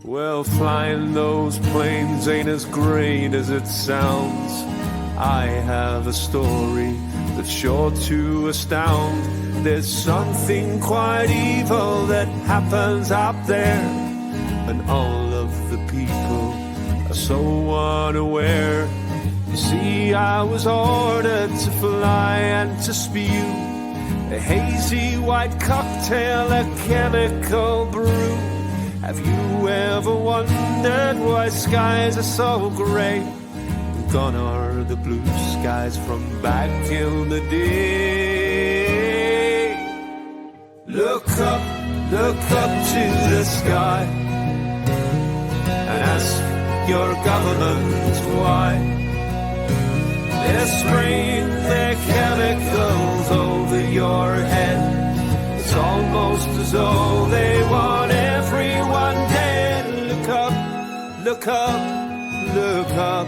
Well, flying those planes ain't as great as it sounds. I have a story that's sure to astound. There's something quite evil that happens out there, and all of the people are so unaware. You see, I was ordered to fly and to spew a hazy white cocktail, a chemical brew. Have you ever wondered why skies are so grey? Gone are the blue skies from back in the day. Look up to the sky and ask your government why they're spraying their chemicals over your head. It's almost as though they want everyone dead. Look up, look up, look up.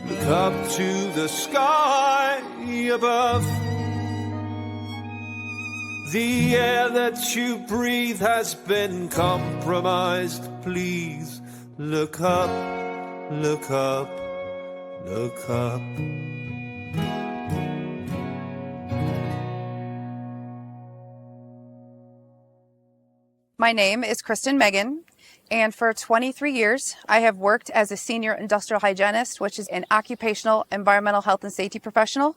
Look up to the sky above. The air that you breathe has been compromised. Please look up, look up, look up. My name is Kristen Megan, and for 23 years, I have worked as a senior industrial hygienist, which is an occupational environmental health and safety professional.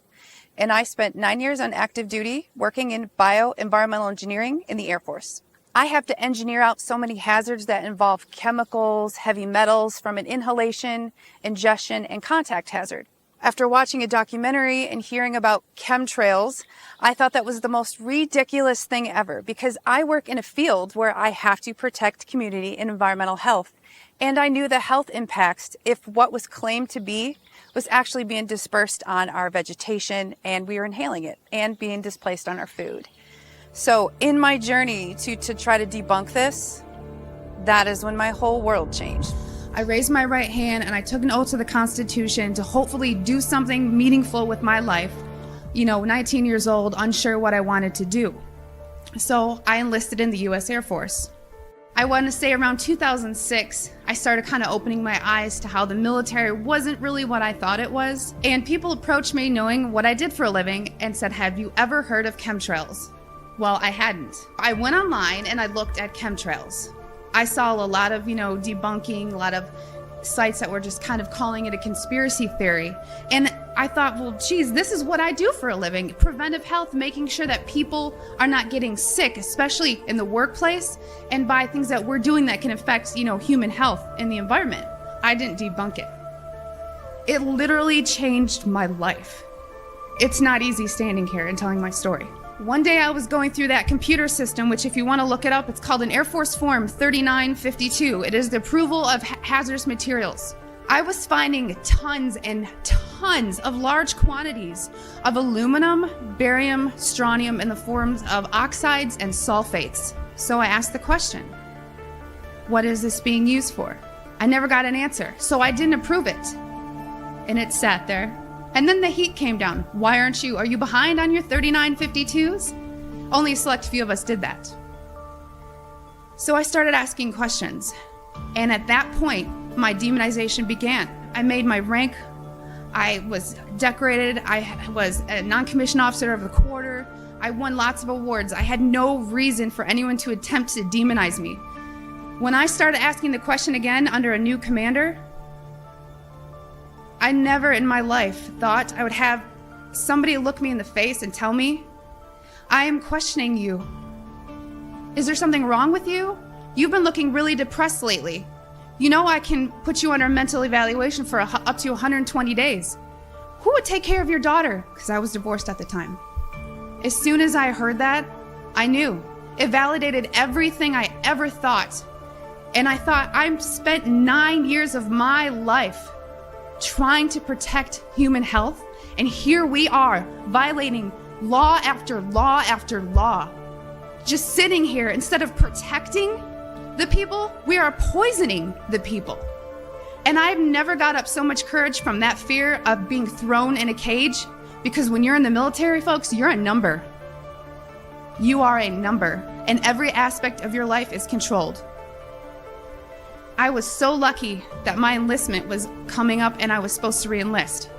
And I spent 9 years on active duty working in bioenvironmental engineering in the Air Force. I have to engineer out so many hazards that involve chemicals, heavy metals from an inhalation, ingestion, and contact hazard. After watching a documentary and hearing about chemtrails, I thought that was the most ridiculous thing ever, because I work in a field where I have to protect community and environmental health. And I knew the health impacts if what was claimed to be was actually being dispersed on our vegetation, and we were inhaling it and being displaced on our food. So in my journey to try to debunk this, that is when my whole world changed. I raised my right hand and I took an oath to the Constitution to hopefully do something meaningful with my life. 19 years old, unsure what I wanted to do. So I enlisted in the U.S. Air Force. I want to say around 2006, I started kind of opening my eyes to how the military wasn't really what I thought it was. And people approached me knowing what I did for a living and said, "Have you ever heard of chemtrails?" Well, I hadn't. I went online and I looked at chemtrails. I saw a lot of, debunking, a lot of sites that were just kind of calling it a conspiracy theory. And I thought, well, geez, this is what I do for a living. Preventive health, making sure that people are not getting sick, especially in the workplace, and by things that we're doing that can affect, human health and the environment. I didn't debunk it. It literally changed my life. It's not easy standing here and telling my story. One day I was going through that computer system, which if you want to look it up, it's called an Air Force Form 3952. It is the approval of hazardous materials. I was finding tons and tons of large quantities of aluminum, barium, strontium in the forms of oxides and sulfates. So I asked the question, what is this being used for? I never got an answer, so I didn't approve it. And it sat there. And then the heat came down. Why are you behind on your 3952s? Only a select few of us did that. So I started asking questions. And at that point, my demonization began. I made my rank. I was decorated. I was a non-commissioned officer of the quarter. I won lots of awards. I had no reason for anyone to attempt to demonize me. When I started asking the question again under a new commander, I never in my life thought I would have somebody look me in the face and tell me, "I am questioning you. Is there something wrong with you? You've been looking really depressed lately. I can put you under mental evaluation for up to 120 days. Who would take care of your daughter?" Because I was divorced at the time. As soon as I heard that, I knew. It validated everything I ever thought. And I thought, I've spent 9 years of my life trying to protect human health, and here we are violating law after law after law. Just sitting here, instead of protecting the people, we are poisoning the people. And I've never got up so much courage from that fear of being thrown in a cage, because when you're in the military, folks, you're a number. You are a number, and every aspect of your life is controlled. I was so lucky that my enlistment was coming up and I was supposed to re-enlist.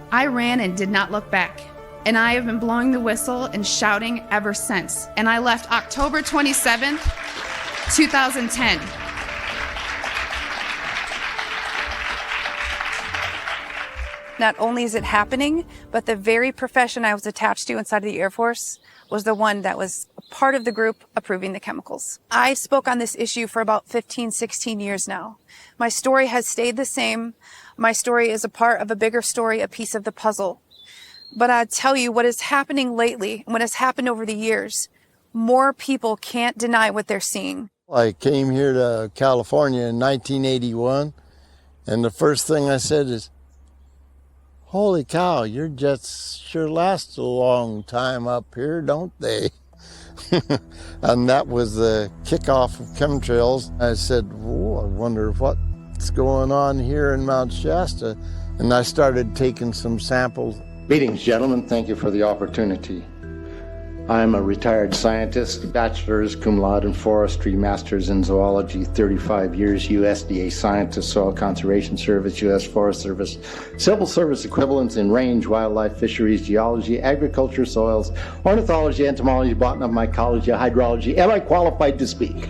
I ran and did not look back. And I have been blowing the whistle and shouting ever since. And I left October 27th, 2010. Not only is it happening, but the very profession I was attached to inside of the Air Force was the one that was part of the group approving the chemicals. I spoke on this issue for about 15, 16 years now. My story has stayed the same. My story is a part of a bigger story, a piece of the puzzle. But I tell you, what is happening lately, what has happened over the years, more people can't deny what they're seeing. I came here to California in 1981, and the first thing I said is, holy cow, your jets sure last a long time up here, don't they? And that was the kickoff of chemtrails. I said, whoa, I wonder what's going on here in Mount Shasta. And I started taking some samples. Greetings, gentlemen. Thank you for the opportunity. I'm a retired scientist, bachelor's, cum laude in forestry, master's in zoology, 35 years, USDA scientist, Soil Conservation Service, U.S. Forest Service, civil service equivalents in range, wildlife, fisheries, geology, agriculture, soils, ornithology, entomology, botany, mycology, hydrology. Am I qualified to speak?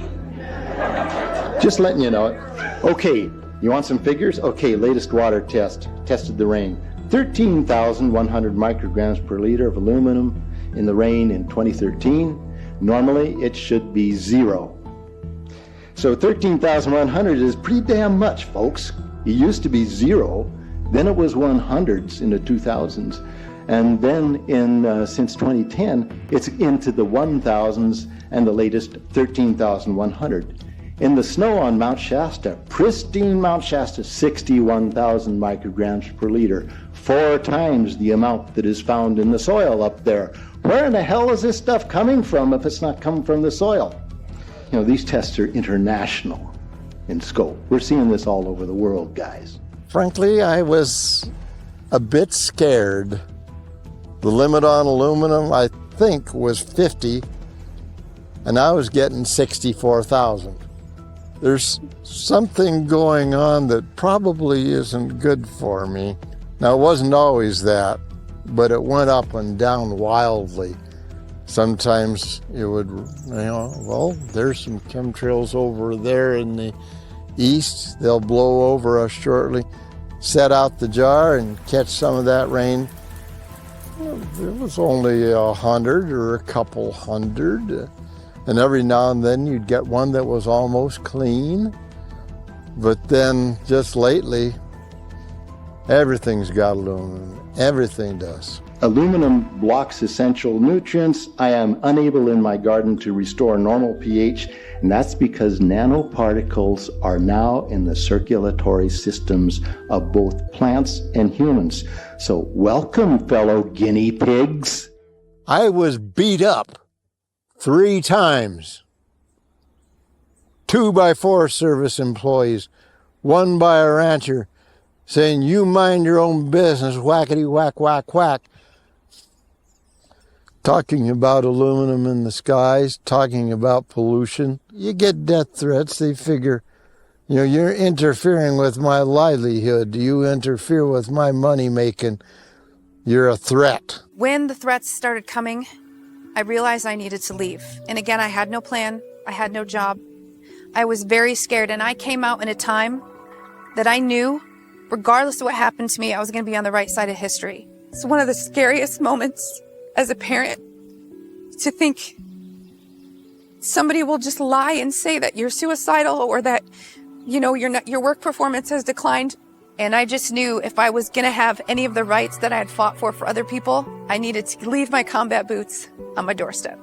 Just letting you know it. Okay, you want some figures? Okay, latest water test. Tested the rain. 13,100 micrograms per liter of aluminum in the rain in 2013. Normally, it should be 0. So 13,100 is pretty damn much, folks. It used to be 0, then it was 100s in the 2000s, and then since 2010, it's into the 1000s and the latest 13,100. In the snow on Mount Shasta, pristine Mount Shasta, 61,000 micrograms per liter, 4 times the amount that is found in the soil up there. Where in the hell is this stuff coming from if it's not coming from the soil? You know, these tests are international in scope. We're seeing this all over the world, guys. Frankly, I was a bit scared. The limit on aluminum, I think, was 50, and I was getting 64,000. There's something going on that probably isn't good for me. Now, it wasn't always that, but it went up and down wildly. Sometimes it would, well, there's some chemtrails over there in the east. They'll blow over us shortly. Set out the jar and catch some of that rain. It was only 100 or a couple hundred. And every now and then you'd get one that was almost clean. But then just lately, everything's got aluminum. Everything does. Aluminum blocks essential nutrients. I am unable in my garden to restore normal pH, and that's because nanoparticles are now in the circulatory systems of both plants and humans. So welcome, fellow guinea pigs. I was beat up 3 times. 2 by Forest Service employees, 1 by a rancher, saying, you mind your own business, whackety whack, whack, whack. Talking about aluminum in the skies, talking about pollution. You get death threats, they figure, you're interfering with my livelihood. You interfere with my money making. You're a threat. When the threats started coming, I realized I needed to leave. And again, I had no plan. I had no job. I was very scared, and I came out in a time that I knew, regardless of what happened to me, I was going to be on the right side of history. It's one of the scariest moments as a parent to think somebody will just lie and say that you're suicidal or that, your work performance has declined. And I just knew if I was going to have any of the rights that I had fought for other people, I needed to leave my combat boots on my doorstep.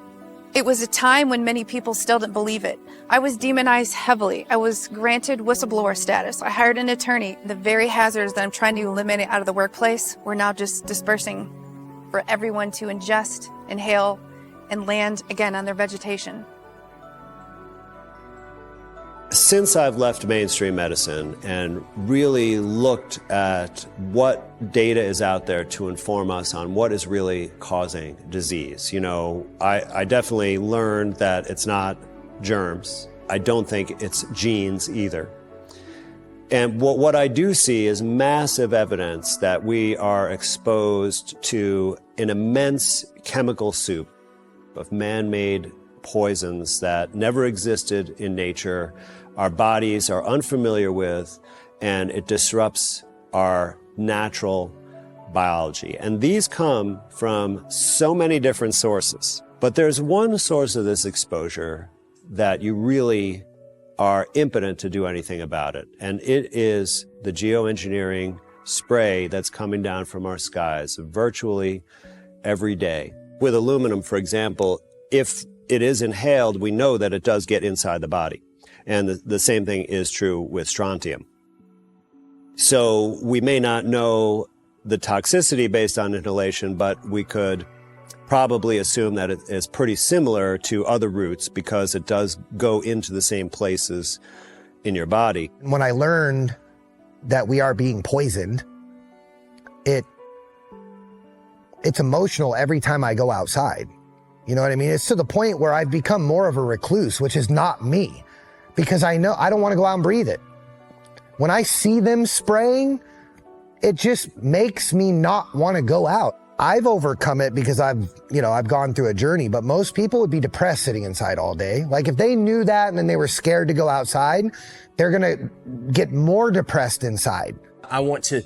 It was a time when many people still didn't believe it. I was demonized heavily. I was granted whistleblower status. I hired an attorney. The very hazards that I'm trying to eliminate out of the workplace were now just dispersing for everyone to ingest, inhale, and land again on their vegetation. Since I've left mainstream medicine and really looked at what data is out there to inform us on what is really causing disease, I definitely learned that it's not germs, I don't think it's genes either. And what I do see is massive evidence that we are exposed to an immense chemical soup of man-made poisons that never existed in nature, our bodies are unfamiliar with, and it disrupts our natural biology. And these come from so many different sources. But there's one source of this exposure that you really are impotent to do anything about it. And it is the geoengineering spray that's coming down from our skies virtually every day. With aluminum, for example, if it is inhaled, we know that it does get inside the body. And the same thing is true with strontium. So we may not know the toxicity based on inhalation, but we could probably assume that it is pretty similar to other roots because it does go into the same places in your body. When I learned that we are being poisoned, it's emotional every time I go outside. You know what I mean? It's to the point where I've become more of a recluse, which is not me, because I know I don't want to go out and breathe it. When I see them spraying, it just makes me not want to go out. I've overcome it because I've gone through a journey, but most people would be depressed sitting inside all day. Like if they knew that and then they were scared to go outside, they're going to get more depressed inside. I want to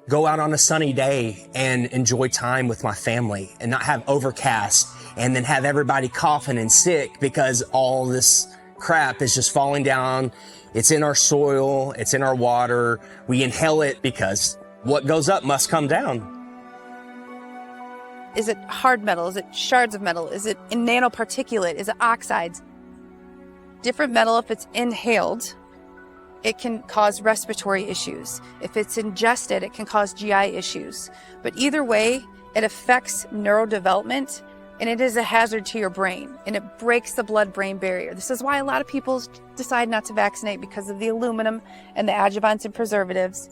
go out on a sunny day and enjoy time with my family and not have overcast and then have everybody coughing and sick because all this crap is just falling down. It's in our soil, it's in our water. We inhale it because what goes up must come down. Is it hard metal? Is it shards of metal? Is it in nanoparticulate? Is it oxides? Different metal, if it's inhaled, it can cause respiratory issues. If it's ingested, it can cause GI issues. But either way, it affects neurodevelopment and it is a hazard to your brain and it breaks the blood-brain barrier. This is why a lot of people decide not to vaccinate because of the aluminum and the adjuvants and preservatives.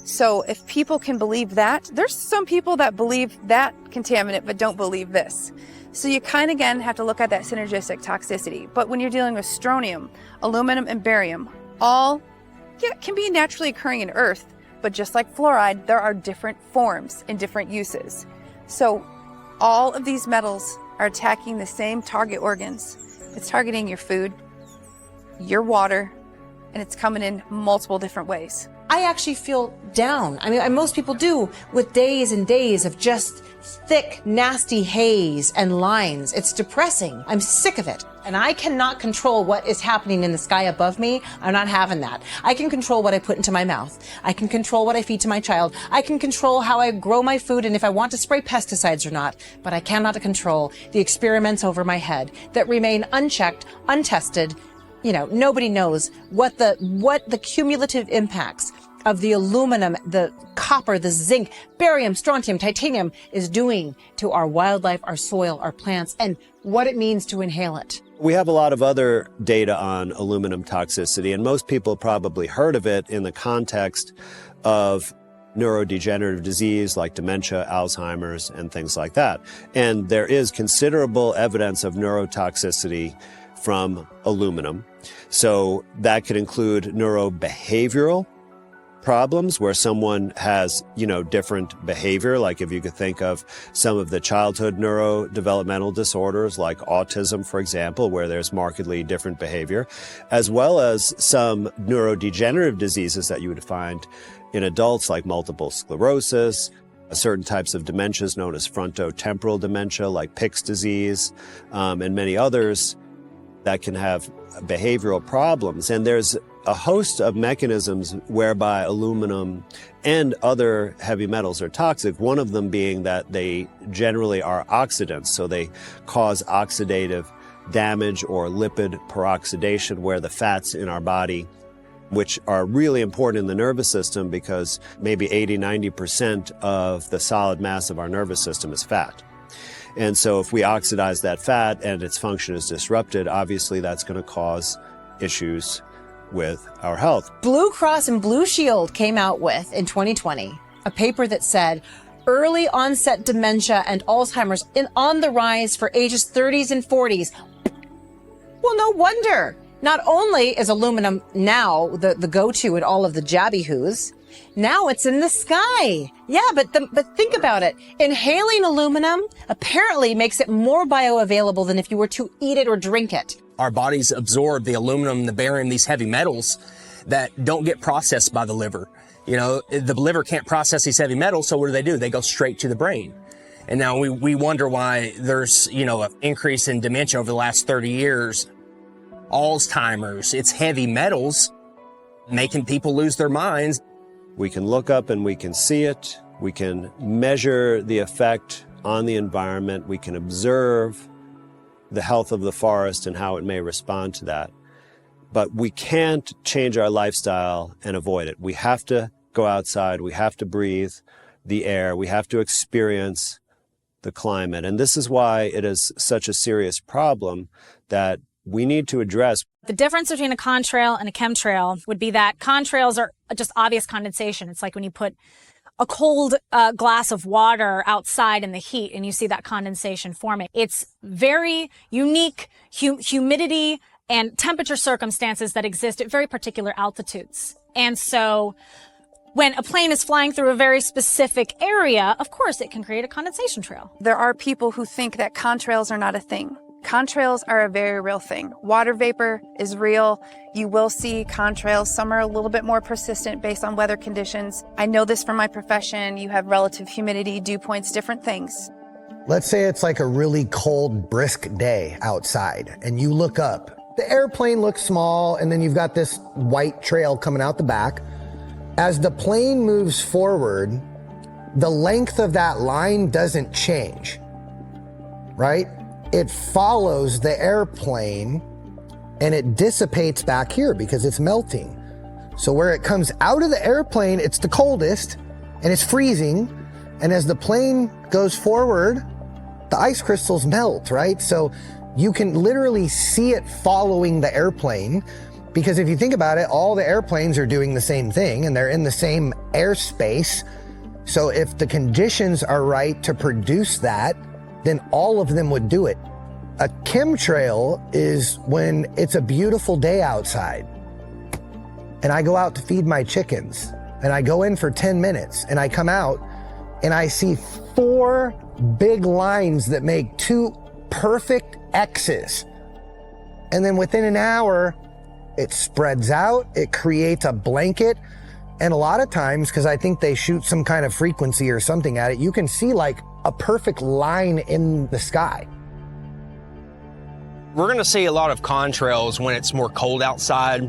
So if people can believe that, there's some people that believe that contaminant but don't believe this. So you kind of, again, have to look at that synergistic toxicity. But when you're dealing with strontium, aluminum, and barium, all can be naturally occurring in Earth, but just like fluoride, there are different forms and different uses. So all of these metals are attacking the same target organs. It's targeting your food, your water, and it's coming in multiple different ways. I actually feel down. I mean, most people do, with days and days of just thick, nasty haze and lines. It's depressing. I'm sick of it. And I cannot control what is happening in the sky above me. I'm not having that. I can control what I put into my mouth. I can control what I feed to my child. I can control how I grow my food and if I want to spray pesticides or not. But I cannot control the experiments over my head that remain unchecked, untested. You know, nobody knows what the cumulative impacts of the aluminum, the copper, the zinc, barium, strontium, titanium is doing to our wildlife, our soil, our plants, and what it means to inhale it. We have a lot of other data on aluminum toxicity, and most people probably heard of it in the context of neurodegenerative disease like dementia, Alzheimer's, and things like that. And there is considerable evidence of neurotoxicity from aluminum. So that could include neurobehavioral problems where someone has, different behavior. Like if you could think of some of the childhood neurodevelopmental disorders like autism, for example, where there's markedly different behavior, as well as some neurodegenerative diseases that you would find in adults like multiple sclerosis, certain types of dementias known as frontotemporal dementia like Pick's disease, and many others that can have behavioral problems. And there's a host of mechanisms whereby aluminum and other heavy metals are toxic, one of them being that they generally are oxidants, so they cause oxidative damage or lipid peroxidation, where the fats in our body, which are really important in the nervous system because maybe 80-90% of the solid mass of our nervous system is fat. And so if we oxidize that fat and its function is disrupted, obviously that's going to cause issues with our health. Blue Cross and Blue Shield came out with, in 2020, a paper that said early onset dementia and Alzheimer's on the rise for ages 30s and 40s. Well, no wonder. Not only is aluminum now the go-to in all of the jabby-hoos, now it's in the sky. Yeah, but think about it. Inhaling aluminum apparently makes it more bioavailable than if you were to eat it or drink it. Our bodies absorb the aluminum, the barium, these heavy metals that don't get processed by the liver. You know, the liver can't process these heavy metals, so what do? They go straight to the brain. And now we wonder why there's, an increase in dementia over the last 30 years. Alzheimer's, it's heavy metals making people lose their minds. We can look up and we can see it. We can measure the effect on the environment. We can observe the health of the forest and how it may respond to that. But we can't change our lifestyle and avoid it. We have to go outside. We have to breathe the air. We have to experience the climate. And this is why it is such a serious problem that we need to address. The difference between a contrail and a chemtrail would be that contrails are just obvious condensation. It's like when you put a cold glass of water outside in the heat and you see that condensation forming. It's very unique humidity and temperature circumstances that exist at very particular altitudes. And so when a plane is flying through a very specific area, of course, it can create a condensation trail. There are people who think that contrails are not a thing. Contrails are a very real thing. Water vapor is real. You will see contrails. Some are a little bit more persistent based on weather conditions. I know this from my profession. You have relative humidity, dew points, different things. Let's say it's like a really cold, brisk day outside, and you look up. The airplane looks small, and then you've got this white trail coming out the back. As the plane moves forward, the length of that line doesn't change, right? It follows the airplane and it dissipates back here because it's melting. So where it comes out of the airplane, it's the coldest and it's freezing. And as the plane goes forward, the ice crystals melt, right? So you can literally see it following the airplane, because if you think about it, all the airplanes are doing the same thing and they're in the same airspace. So if the conditions are right to produce that, then all of them would do it. A chemtrail is when it's a beautiful day outside and I go out to feed my chickens and I go in for 10 minutes and I come out and I see 4 big lines that make 2 perfect X's. And then within an hour, it spreads out, it creates a blanket. And a lot of times, because I think they shoot some kind of frequency or something at it, you can see like a perfect line in the sky. We're going to see a lot of contrails when it's more cold outside.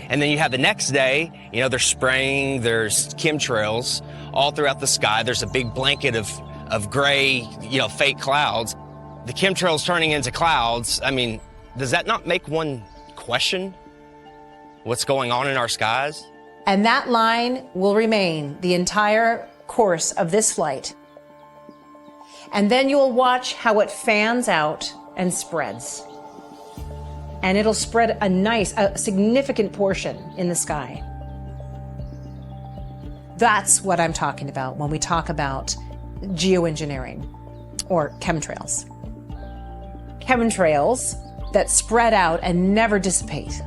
And then you have the next day, there's spraying, there's chemtrails all throughout the sky. There's a big blanket of gray, fake clouds. The chemtrails turning into clouds. I mean, does that not make one question what's going on in our skies? And that line will remain the entire course of this flight. And then you'll watch how it fans out and spreads. And it'll spread a significant portion in the sky. That's what I'm talking about when we talk about geoengineering or chemtrails. Chemtrails that spread out and never dissipate.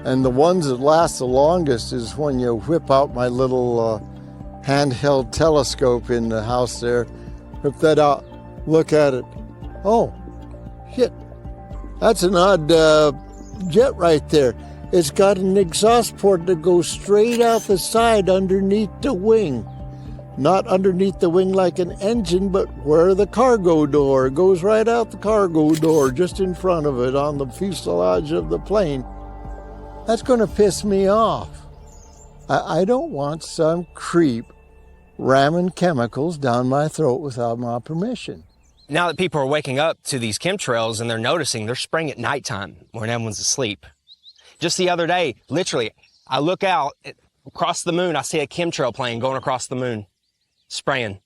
And the ones that last the longest is when you whip out my little handheld telescope in the house there, whip that out, look at it. Oh, shit, that's an odd jet right there. It's got an exhaust port that goes straight out the side underneath the wing. Not underneath the wing like an engine, but where the cargo door goes right out the cargo door, just in front of it on the fuselage of the plane. That's going to piss me off. I don't want some creep ramming chemicals down my throat without my permission. Now that people are waking up to these chemtrails and they're noticing they're spraying at nighttime when everyone's asleep. Just the other day, literally, I look out across the moon, I see a chemtrail plane going across the moon, spraying.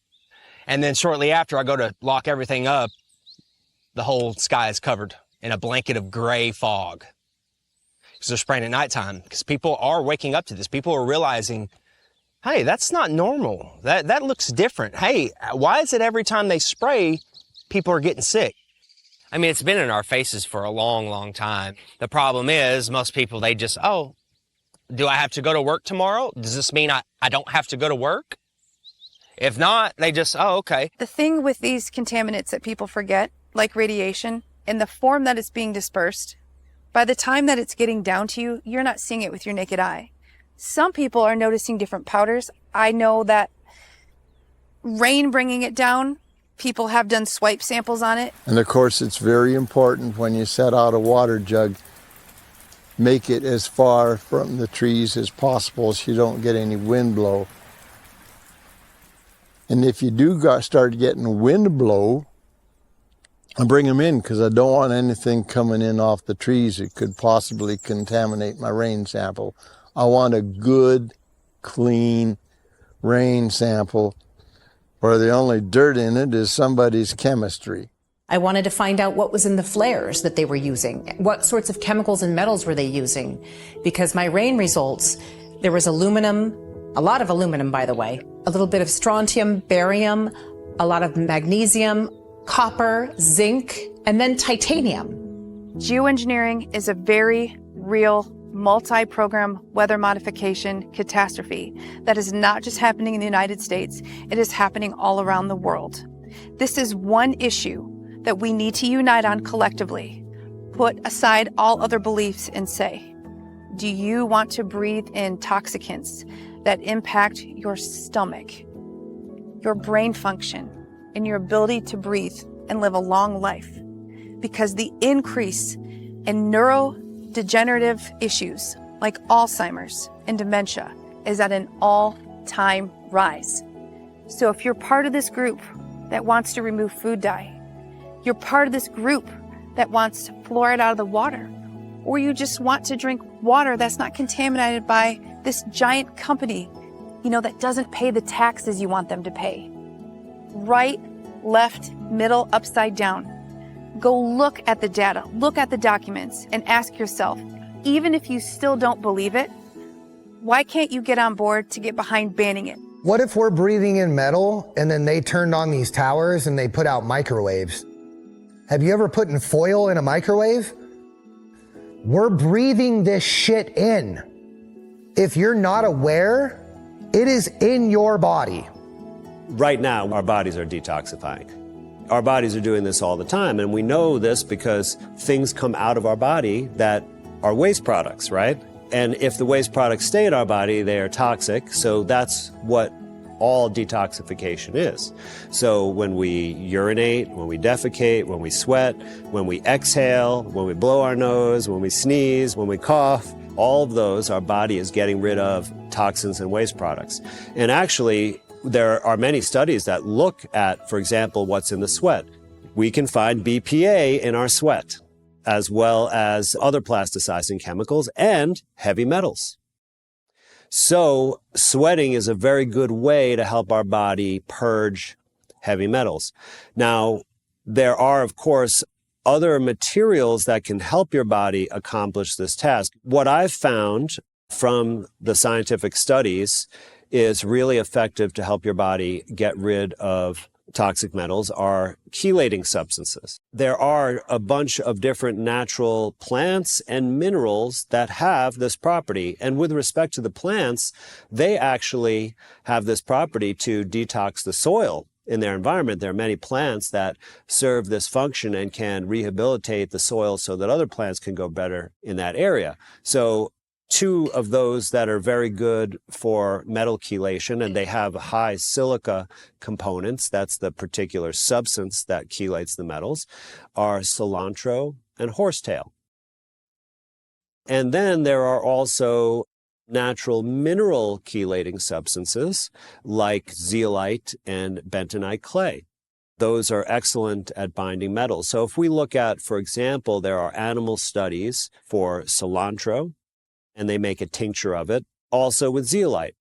And then shortly after I go to lock everything up, the whole sky is covered in a blanket of gray fog. Because they're spraying at nighttime. Because people are waking up to this. People are realizing, hey, that's not normal. That looks different. Hey, why is it every time they spray, people are getting sick? I mean, it's been in our faces for a long, long time. The problem is most people, they just, oh, do I have to go to work tomorrow? Does this mean I don't have to go to work? If not, they just, oh, okay. The thing with these contaminants that people forget, like radiation, in the form that it's being dispersed, by the time that it's getting down to you, you're not seeing it with your naked eye. Some people are noticing different powders. I know that rain bringing it down, people have done swipe samples on it. And of course, it's very important when you set out a water jug, make it as far from the trees as possible so you don't get any wind blow. And if you do start getting wind blow, I bring them in because I don't want anything coming in off the trees that could possibly contaminate my rain sample. I want a good, clean rain sample where the only dirt in it is somebody's chemistry. I wanted to find out what was in the flares that they were using. What sorts of chemicals and metals were they using? Because my rain results, there was aluminum, a lot of aluminum, by the way, a little bit of strontium, barium, a lot of magnesium, copper, zinc, and then titanium. Geoengineering is a very real multi-program weather modification catastrophe that is not just happening in the United States, it is happening all around the world. This is one issue that we need to unite on collectively. Put aside all other beliefs and say, do you want to breathe in toxicants that impact your stomach, your brain function, and your ability to breathe and live a long life? Because the increase in neurodegenerative issues like Alzheimer's and dementia is at an all-time rise. So if you're part of this group that wants to remove food dye, you're part of this group that wants fluoride out of the water, or you just want to drink water that's not contaminated by this giant company, that doesn't pay the taxes you want them to pay. Right, left, middle, upside down. Go look at the data, look at the documents, and ask yourself, even if you still don't believe it, why can't you get on board to get behind banning it? What if we're breathing in metal and then they turned on these towers and they put out microwaves? Have you ever put in foil in a microwave? We're breathing this shit in. If you're not aware, it is in your body. Right now, our bodies are detoxifying. Our bodies are doing this all the time, and we know this because things come out of our body that are waste products, right? And if the waste products stay in our body, they are toxic, so that's what all detoxification is. So when we urinate, when we defecate, when we sweat, when we exhale, when we blow our nose, when we sneeze, when we cough, all of those, our body is getting rid of toxins and waste products. And actually, there are many studies that look at, for example, what's in the sweat. We can find BPA in our sweat, as well as other plasticizing chemicals and heavy metals. So sweating is a very good way to help our body purge heavy metals. Now, there are, of course, other materials that can help your body accomplish this task. What I've found from the scientific studies is really effective to help your body get rid of toxic metals are chelating substances. There are a bunch of different natural plants and minerals that have this property. And with respect to the plants, they actually have this property to detox the soil in their environment. There are many plants that serve this function and can rehabilitate the soil so that other plants can go better in that area. So two of those that are very good for metal chelation, and they have high silica components, that's the particular substance that chelates the metals, are cilantro and horsetail. And then there are also natural mineral chelating substances like zeolite and bentonite clay. Those are excellent at binding metals. So if we look at, for example, there are animal studies for cilantro, and they make a tincture of it, also with zeolite.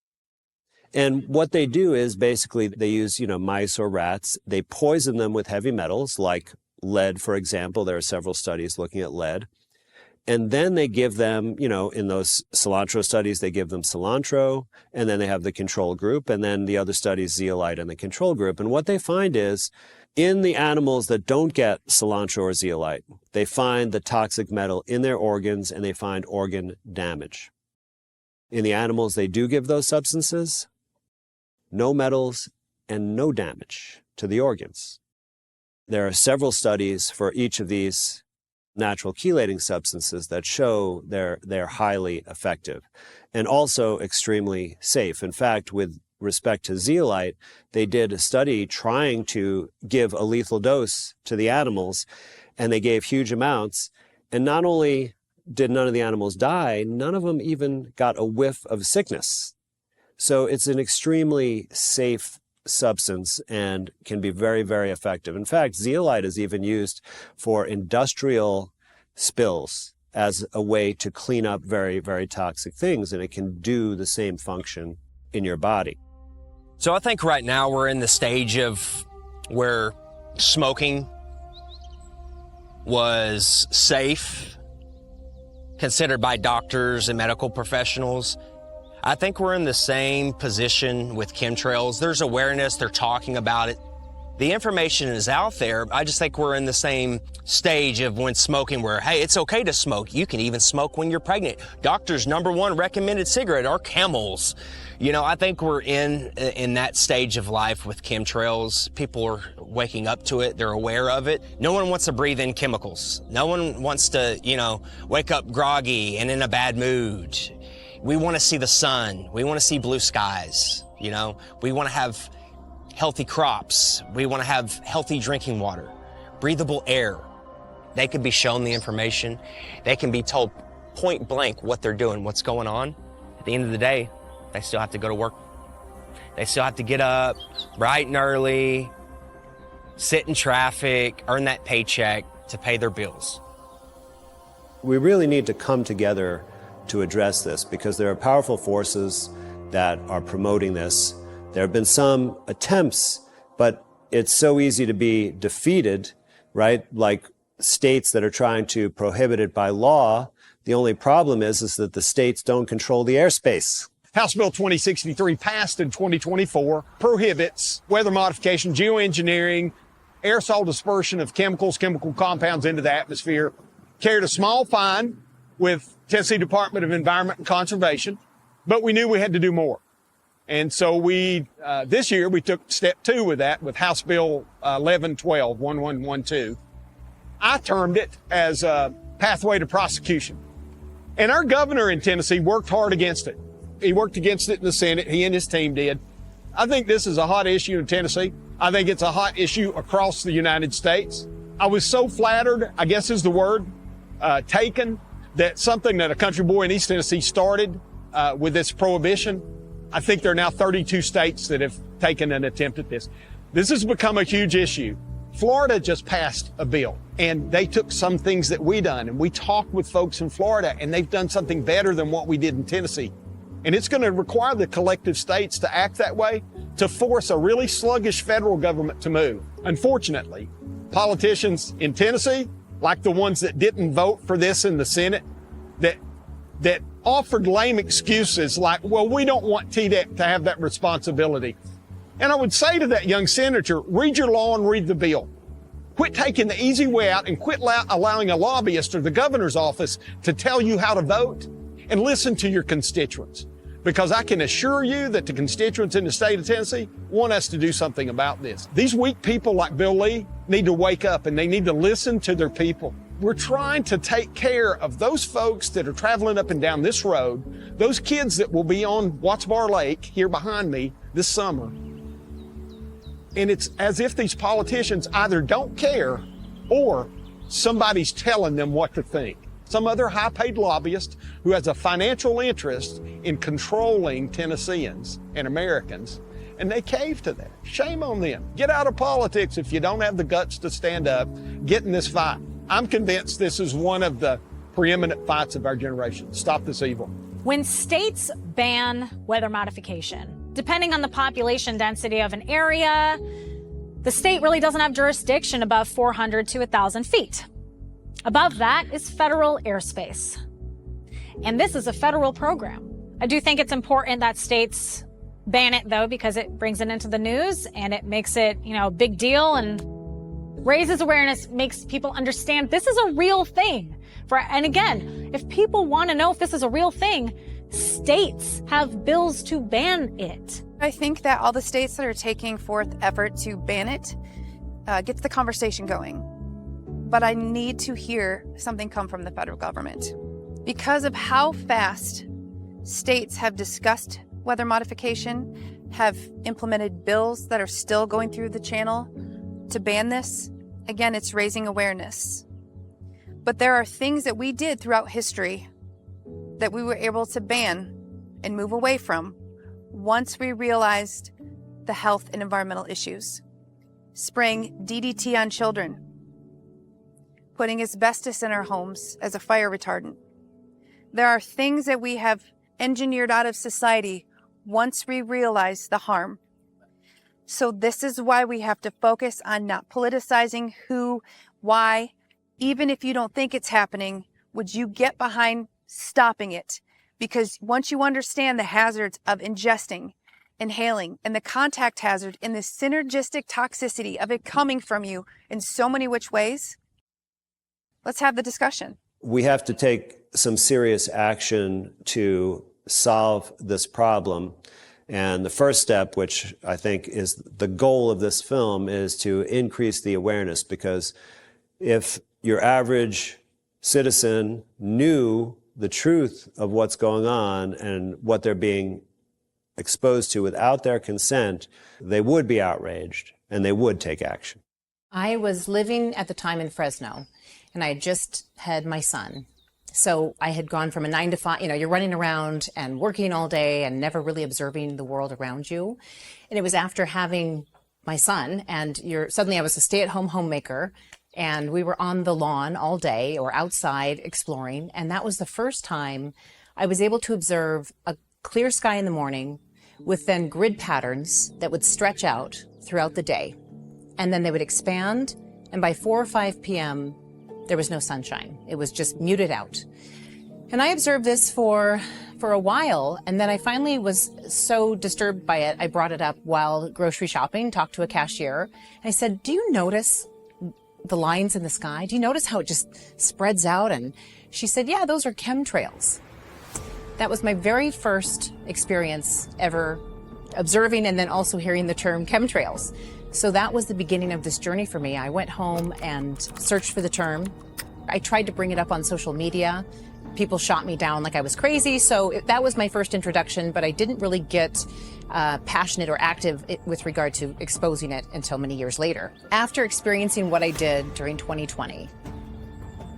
And what they do is basically they use, mice or rats. They poison them with heavy metals like lead, for example. There are several studies looking at lead. And then they give them, in those cilantro studies, they give them cilantro, and then they have the control group, and then the other studies, zeolite and the control group. And what they find is, in the animals that don't get cilantro or zeolite, they find the toxic metal in their organs, and they find organ damage. In the animals they do give those substances, no metals and no damage to the organs. There are several studies for each of these natural chelating substances that show they're highly effective and also extremely safe. In fact, with respect to zeolite, they did a study trying to give a lethal dose to the animals, and they gave huge amounts. And not only did none of the animals die, none of them even got a whiff of sickness. So it's an extremely safe substance and can be very, very effective. In fact, zeolite is even used for industrial spills as a way to clean up very, very toxic things, and it can do the same function in your body. So I think right now we're in the stage of where smoking was safe, considered by doctors and medical professionals. I think we're in the same position with chemtrails. There's awareness, they're talking about it. The information is out there. I just think we're in the same stage of when smoking where, hey, it's okay to smoke. You can even smoke when you're pregnant. Doctor's #1 recommended cigarette are Camels. I think we're in that stage of life with chemtrails. People are waking up to it. They're aware of it. No one wants to breathe in chemicals. No one wants to, wake up groggy and in a bad mood. We want to see the sun. We want to see blue skies. We want to have healthy crops. We want to have healthy drinking water, breathable air. They could be shown the information. They can be told point blank what they're doing, what's going on. At the end of the day, they still have to go to work. They still have to get up bright and early, sit in traffic, earn that paycheck to pay their bills. We really need to come together to address this because there are powerful forces that are promoting this. There have been some attempts, but it's so easy to be defeated, right? Like states that are trying to prohibit it by law. The only problem is that the states don't control the airspace. House Bill 2063 passed in 2024 prohibits weather modification, geoengineering, aerosol dispersion of chemicals, chemical compounds into the atmosphere. Carried a small fine with Tennessee Department of Environment and Conservation, but we knew we had to do more. And so this year we took step 2 with that with House Bill 1112. I termed it as a pathway to prosecution. And our governor in Tennessee worked hard against it. He worked against it in the Senate. He and his team did. I think this is a hot issue in Tennessee. I think it's a hot issue across the United States. I was so flattered, I guess is the word, taken, that something that a country boy in East Tennessee started with this prohibition. I think there are now 32 states that have taken an attempt at this. This has become a huge issue. Florida just passed a bill, and they took some things that we done, and we talked with folks in Florida, and they've done something better than what we did in Tennessee. And it's going to require the collective states to act that way to force a really sluggish federal government to move. Unfortunately, politicians in Tennessee, like the ones that didn't vote for this in the Senate, that offered lame excuses like, well, we don't want TDEC to have that responsibility. And I would say to that young senator, read your law and read the bill. Quit taking the easy way out and quit allowing a lobbyist or the governor's office to tell you how to vote, and listen to your constituents. Because I can assure you that the constituents in the state of Tennessee want us to do something about this. These weak people like Bill Lee need to wake up, and they need to listen to their people. We're trying to take care of those folks that are traveling up and down this road, those kids that will be on Watts Bar Lake here behind me this summer. And it's as if these politicians either don't care or somebody's telling them what to think. Some other high-paid lobbyist who has a financial interest in controlling Tennesseans and Americans, and they cave to that. Shame on them. Get out of politics if you don't have the guts to stand up, get in this fight. I'm convinced this is one of the preeminent fights of our generation. Stop this evil. When states ban weather modification, depending on the population density of an area, the state really doesn't have jurisdiction above 400 to 1,000 feet. Above that is federal airspace. And this is a federal program. I do think it's important that states ban it, though, because it brings it into the news and it makes it, a big deal and raises awareness, makes people understand this is a real thing. And again, if people want to know if this is a real thing, states have bills to ban it. I think that all the states that are taking forth effort to ban it gets the conversation going. But I need to hear something come from the federal government. Because of how fast states have discussed weather modification, have implemented bills that are still going through the channel to ban this, again, it's raising awareness. But there are things that we did throughout history that we were able to ban and move away from once we realized the health and environmental issues. Spraying DDT on children, putting asbestos in our homes as a fire retardant. There are things that we have engineered out of society once we realize the harm. So this is why we have to focus on not politicizing who, why. Even if you don't think it's happening, would you get behind stopping it? Because once you understand the hazards of ingesting, inhaling, and the contact hazard and the synergistic toxicity of it coming from you in so many which ways, let's have the discussion. We have to take some serious action to solve this problem. And the first step, which I think is the goal of this film, is to increase the awareness. Because if your average citizen knew the truth of what's going on and what they're being exposed to without their consent, they would be outraged and they would take action. I was living at the time in Fresno, and I had just had my son. So I had gone from a 9 to 5, you're running around and working all day and never really observing the world around you. And it was after having my son, and suddenly I was a stay-at-home homemaker, and we were on the lawn all day or outside exploring. And that was the first time I was able to observe a clear sky in the morning with then grid patterns that would stretch out throughout the day. And then they would expand, and by 4 or 5 p.m., there was no sunshine. It was just muted out. And I observed this for a while, and then I finally was so disturbed by it, I brought it up while grocery shopping, talked to a cashier, and I said, do you notice the lines in the sky? Do you notice how it just spreads out? And she said, yeah, those are chemtrails. That was my very first experience ever observing and then also hearing the term chemtrails. So that was the beginning of this journey for me. I went home and searched for the term. I tried to bring it up on social media. People shot me down like I was crazy. So that was my first introduction, but I didn't really get passionate or active with regard to exposing it until many years later. After experiencing what I did during 2020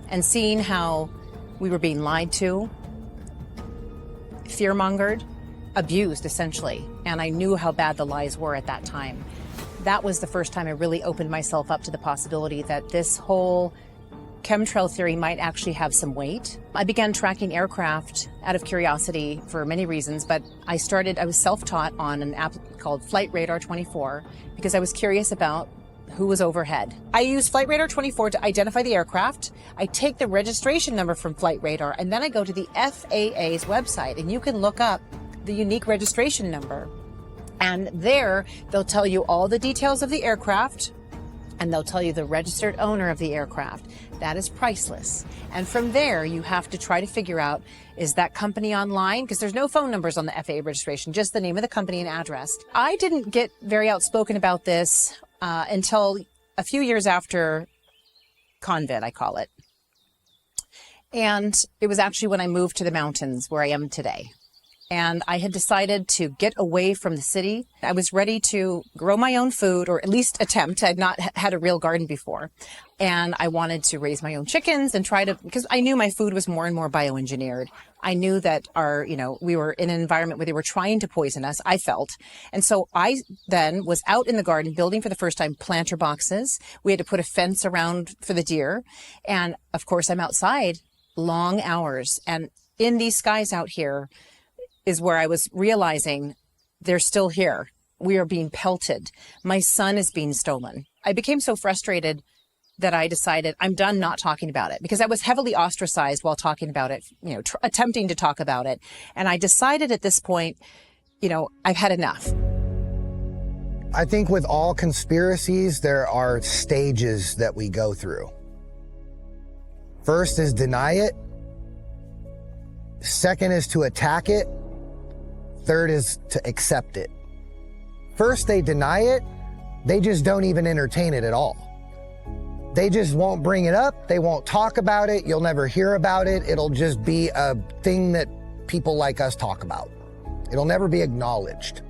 and seeing how we were being lied to, fear-mongered, abused essentially, and I knew how bad the lies were at that time. That was the first time I really opened myself up to the possibility that this whole chemtrail theory might actually have some weight. I began tracking aircraft out of curiosity for many reasons, but I was self-taught on an app called Flight Radar 24 because I was curious about who was overhead. I use Flight Radar 24 to identify the aircraft. I take the registration number from Flight Radar, and then I go to the FAA's website, and you can look up the unique registration number. And there, they'll tell you all the details of the aircraft, and they'll tell you the registered owner of the aircraft. That is priceless. And from there, you have to try to figure out, is that company online? Because there's no phone numbers on the FAA registration, just the name of the company and address. I didn't get very outspoken about this until a few years after Convid, I call it. And it was actually when I moved to the mountains where I am today. And I had decided to get away from the city. I was ready to grow my own food, or at least attempt. I'd not had a real garden before. And I wanted to raise my own chickens and because I knew my food was more and more bioengineered. I knew that we were in an environment where they were trying to poison us, I felt. And so I then was out in the garden building for the first time planter boxes. We had to put a fence around for the deer. And of course, I'm outside long hours. And in these skies out here, is where I was realizing they're still here. We are being pelted. My son is being stolen. I became so frustrated that I decided I'm done not talking about it, because I was heavily ostracized while talking about it, you know, attempting to talk about it. And I decided at this point, you know, I've had enough. I think with all conspiracies, there are stages that we go through. First is deny it. Second is to attack it. Third is to accept it. First, they deny it. They just don't even entertain it at all. They just won't bring it up. They won't talk about it. You'll never hear about it. It'll just be a thing that people like us talk about. It'll never be acknowledged.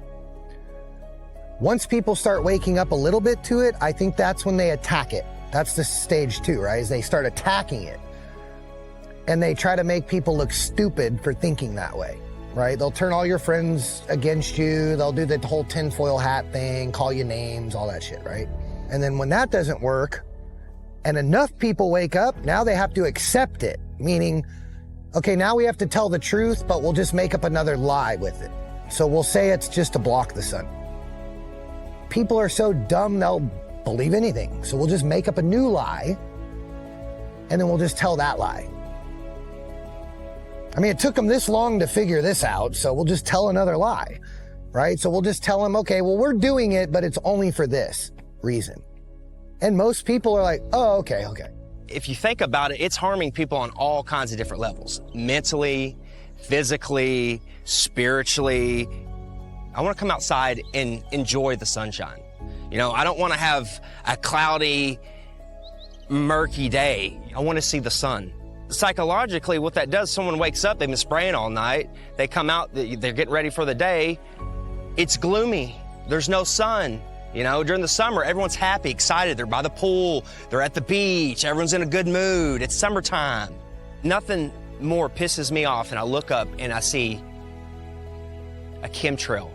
Once people start waking up a little bit to it, I think that's when they attack it. That's the stage 2, right? Is they start attacking it. And they try to make people look stupid for thinking that way, right? They'll turn all your friends against you. They'll do the whole tinfoil hat thing, call you names, all that shit, right? And then when that doesn't work, and enough people wake up, now they have to accept it. Meaning, okay, now we have to tell the truth, but we'll just make up another lie with it. So we'll say it's just to block the sun. People are so dumb, they'll believe anything. So we'll just make up a new lie, and then we'll just tell that lie. I mean, it took them this long to figure this out, so we'll just tell another lie, right? So we'll just tell them, okay, well, we're doing it, but it's only for this reason. And most people are like, oh, okay. If you think about it, it's harming people on all kinds of different levels. Mentally, physically, spiritually. I want to come outside and enjoy the sunshine. You know, I don't want to have a cloudy, murky day. I want to see the sun. Psychologically, what that does, someone wakes up, they've been spraying all night, they come out, they're getting ready for the day, it's gloomy, there's no sun. You know, during the summer, everyone's happy, excited, they're by the pool, they're at the beach, everyone's in a good mood, it's summertime. Nothing more pisses me off than I look up and I see a chemtrail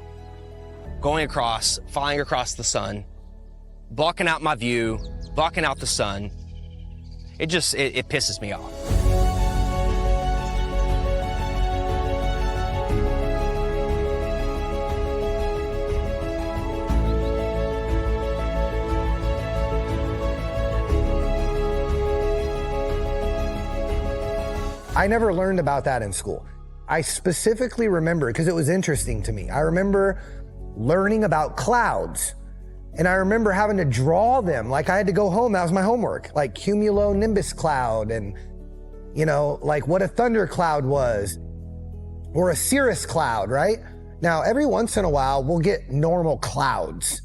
going across, flying across the sun, blocking out my view, blocking out the sun. It pisses me off. I never learned about that in school. I specifically remember, because it was interesting to me, I remember learning about clouds. And I remember having to draw them. Like I had to go home, that was my homework. Like cumulonimbus cloud and, you know, like what a thundercloud was. Or a cirrus cloud, right? Now, every once in a while, we'll get normal clouds.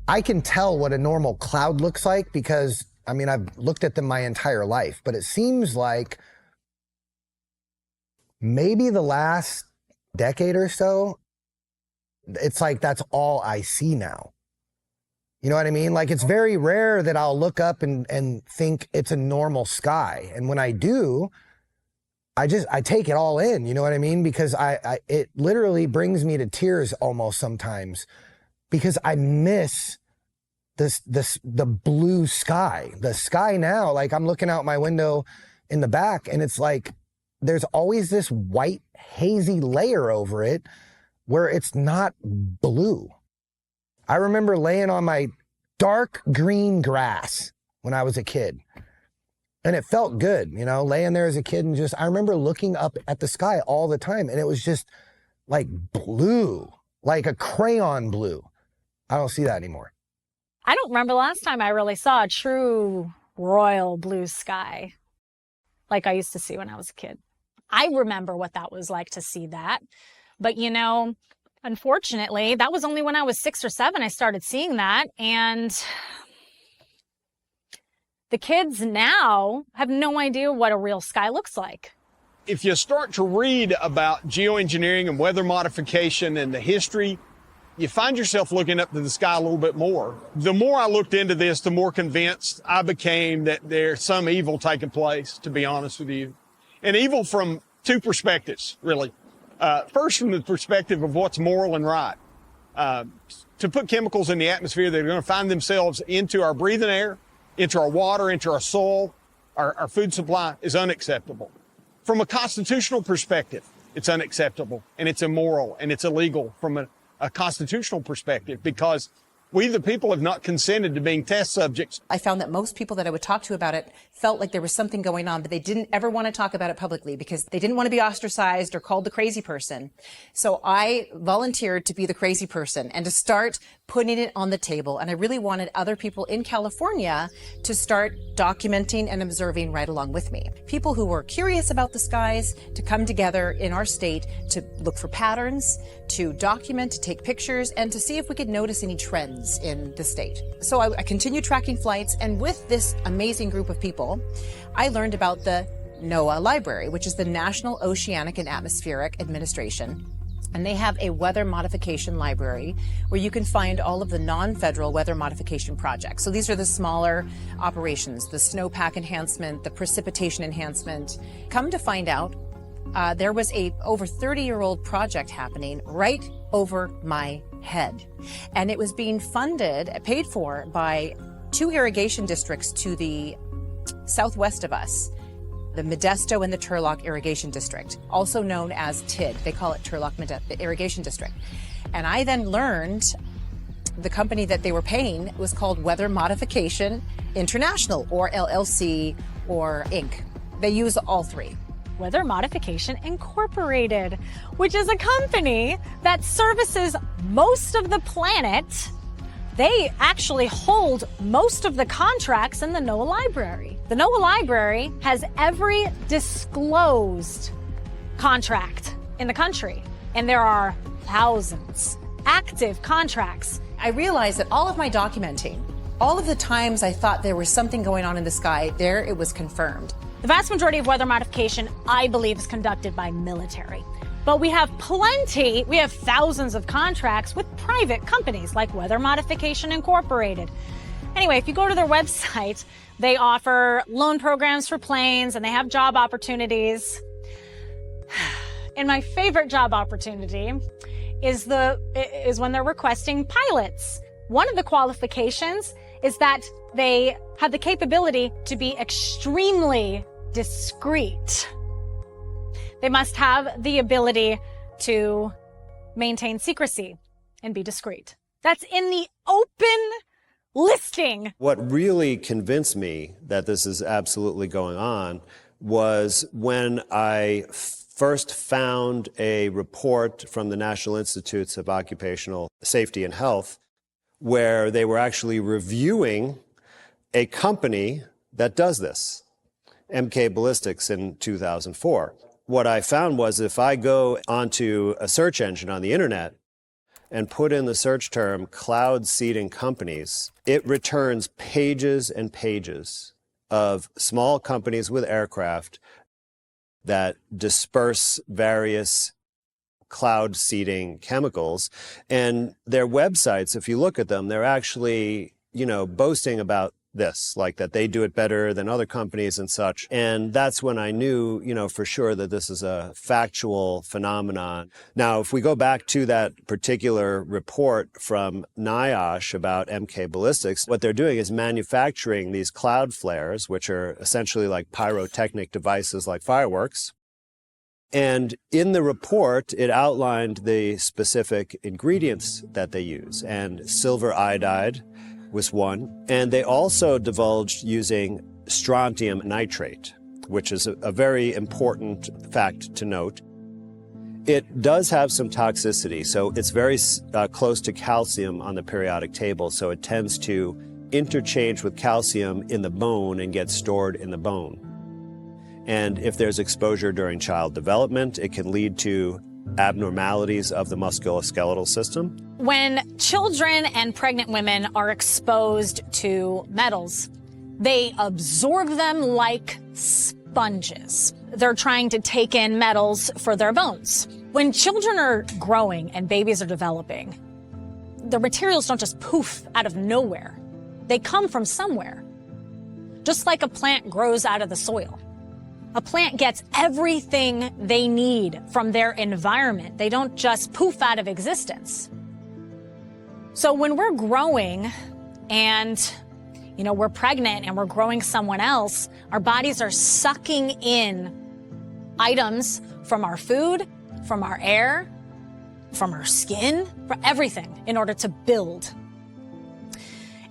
I can tell what a normal cloud looks like because, I mean, I've looked at them my entire life. But it seems like maybe the last decade or so, it's like that's all I see now. You know what I mean? Like it's very rare that I'll look up and think it's a normal sky. And when I do, I take it all in, you know what I mean? Because it literally brings me to tears almost sometimes because I miss the blue sky. The sky now, like I'm looking out my window in the back and it's like, there's always this white hazy layer over it where it's not blue. I remember laying on my dark green grass when I was a kid. And it felt good, you know, laying there as a kid and I remember looking up at the sky all the time and it was just like blue, like a crayon blue. I don't see that anymore. I don't remember the last time I really saw a true royal blue sky like I used to see when I was a kid. I remember what that was like to see that. But, you know, unfortunately, that was only when I was 6 or 7 I started seeing that. And the kids now have no idea what a real sky looks like. If you start to read about geoengineering and weather modification and the history, you find yourself looking up to the sky a little bit more. The more I looked into this, the more convinced I became that there's some evil taking place, to be honest with you. And evil from 2 perspectives, really. First, from the perspective of what's moral and right. To put chemicals in the atmosphere that are going to find themselves into our breathing air, into our water, into our soil, our food supply is unacceptable. From a constitutional perspective, it's unacceptable and it's immoral and it's illegal from a constitutional perspective because We, the people, have not consented to being test subjects. I found that most people that I would talk to about it felt like there was something going on, but they didn't ever want to talk about it publicly because they didn't want to be ostracized or called the crazy person. So I volunteered to be the crazy person and to start putting it on the table. And I really wanted other people in California to start documenting and observing right along with me. People who were curious about the skies to come together in our state to look for patterns, to document, to take pictures, and to see if we could notice any trends in the state. So I continued tracking flights, and with this amazing group of people, I learned about the NOAA Library, which is the National Oceanic and Atmospheric Administration. And they have a weather modification library where you can find all of the non-federal weather modification projects. So these are the smaller operations, the snowpack enhancement, the precipitation enhancement. Come to find out, there was a over 30-year-old project happening right over my head. And it was being funded, paid for by 2 irrigation districts to the southwest of us, the Modesto and the Turlock Irrigation District, also known as TID. They call it Turlock Irrigation District. And I then learned the company that they were paying was called Weather Modification International, or LLC, or Inc. They use all 3. Weather Modification Incorporated, which is a company that services most of the planet. They actually hold most of the contracts in the NOAA Library. The NOAA Library has every disclosed contract in the country, and there are thousands active contracts. I realized that all of my documenting, all of the times I thought there was something going on in the sky, there it was confirmed. The vast majority of weather modification, I believe, is conducted by military. But we have thousands of contracts with private companies like Weather Modification Incorporated. Anyway, if you go to their website, they offer loan programs for planes and they have job opportunities. And my favorite job opportunity is when they're requesting pilots. One of the qualifications is that they have the capability to be extremely discreet. They must have the ability to maintain secrecy and be discreet. That's in the open listing. What really convinced me that this is absolutely going on was when I first found a report from the National Institutes of Occupational Safety and Health where they were actually reviewing a company that does this, MK Ballistics, in 2004. What I found was if I go onto a search engine on the internet and put in the search term cloud seeding companies, it returns pages and pages of small companies with aircraft that disperse various cloud seeding chemicals. And their websites, if you look at them, they're actually, boasting about this, like that they do it better than other companies and such. And that's when I knew, for sure that this is a factual phenomenon. Now, if we go back to that particular report from NIOSH about MK Ballistics, what they're doing is manufacturing these cloud flares, which are essentially like pyrotechnic devices like fireworks. And in the report, it outlined the specific ingredients that they use, and silver iodide was one. And they also divulged using strontium nitrate, which is a very important fact to note. It does have some toxicity, so it's very close to calcium on the periodic table, so it tends to interchange with calcium in the bone and get stored in the bone. And if there's exposure during child development, it can lead to abnormalities of the musculoskeletal system. When children and pregnant women are exposed to metals, they absorb them like sponges. They're trying to take in metals for their bones. When children are growing and babies are developing, the materials don't just poof out of nowhere. They come from somewhere. Just like a plant grows out of the soil. A plant gets everything they need from their environment. They don't just poof out of existence. So when we're growing and, we're pregnant and we're growing someone else, our bodies are sucking in items from our food, from our air, from our skin, for everything in order to build.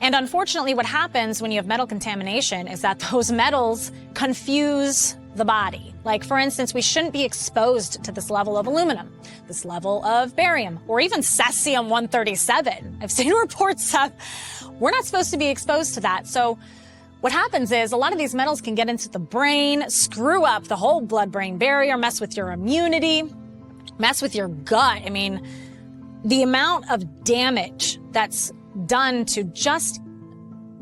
And unfortunately, what happens when you have metal contamination is that those metals confuse the body. Like, for instance, we shouldn't be exposed to this level of aluminum, this level of barium, or even cesium-137. I've seen reports that we're not supposed to be exposed to that. So what happens is a lot of these metals can get into the brain, screw up the whole blood-brain barrier, mess with your immunity, mess with your gut. I mean, the amount of damage that's done to just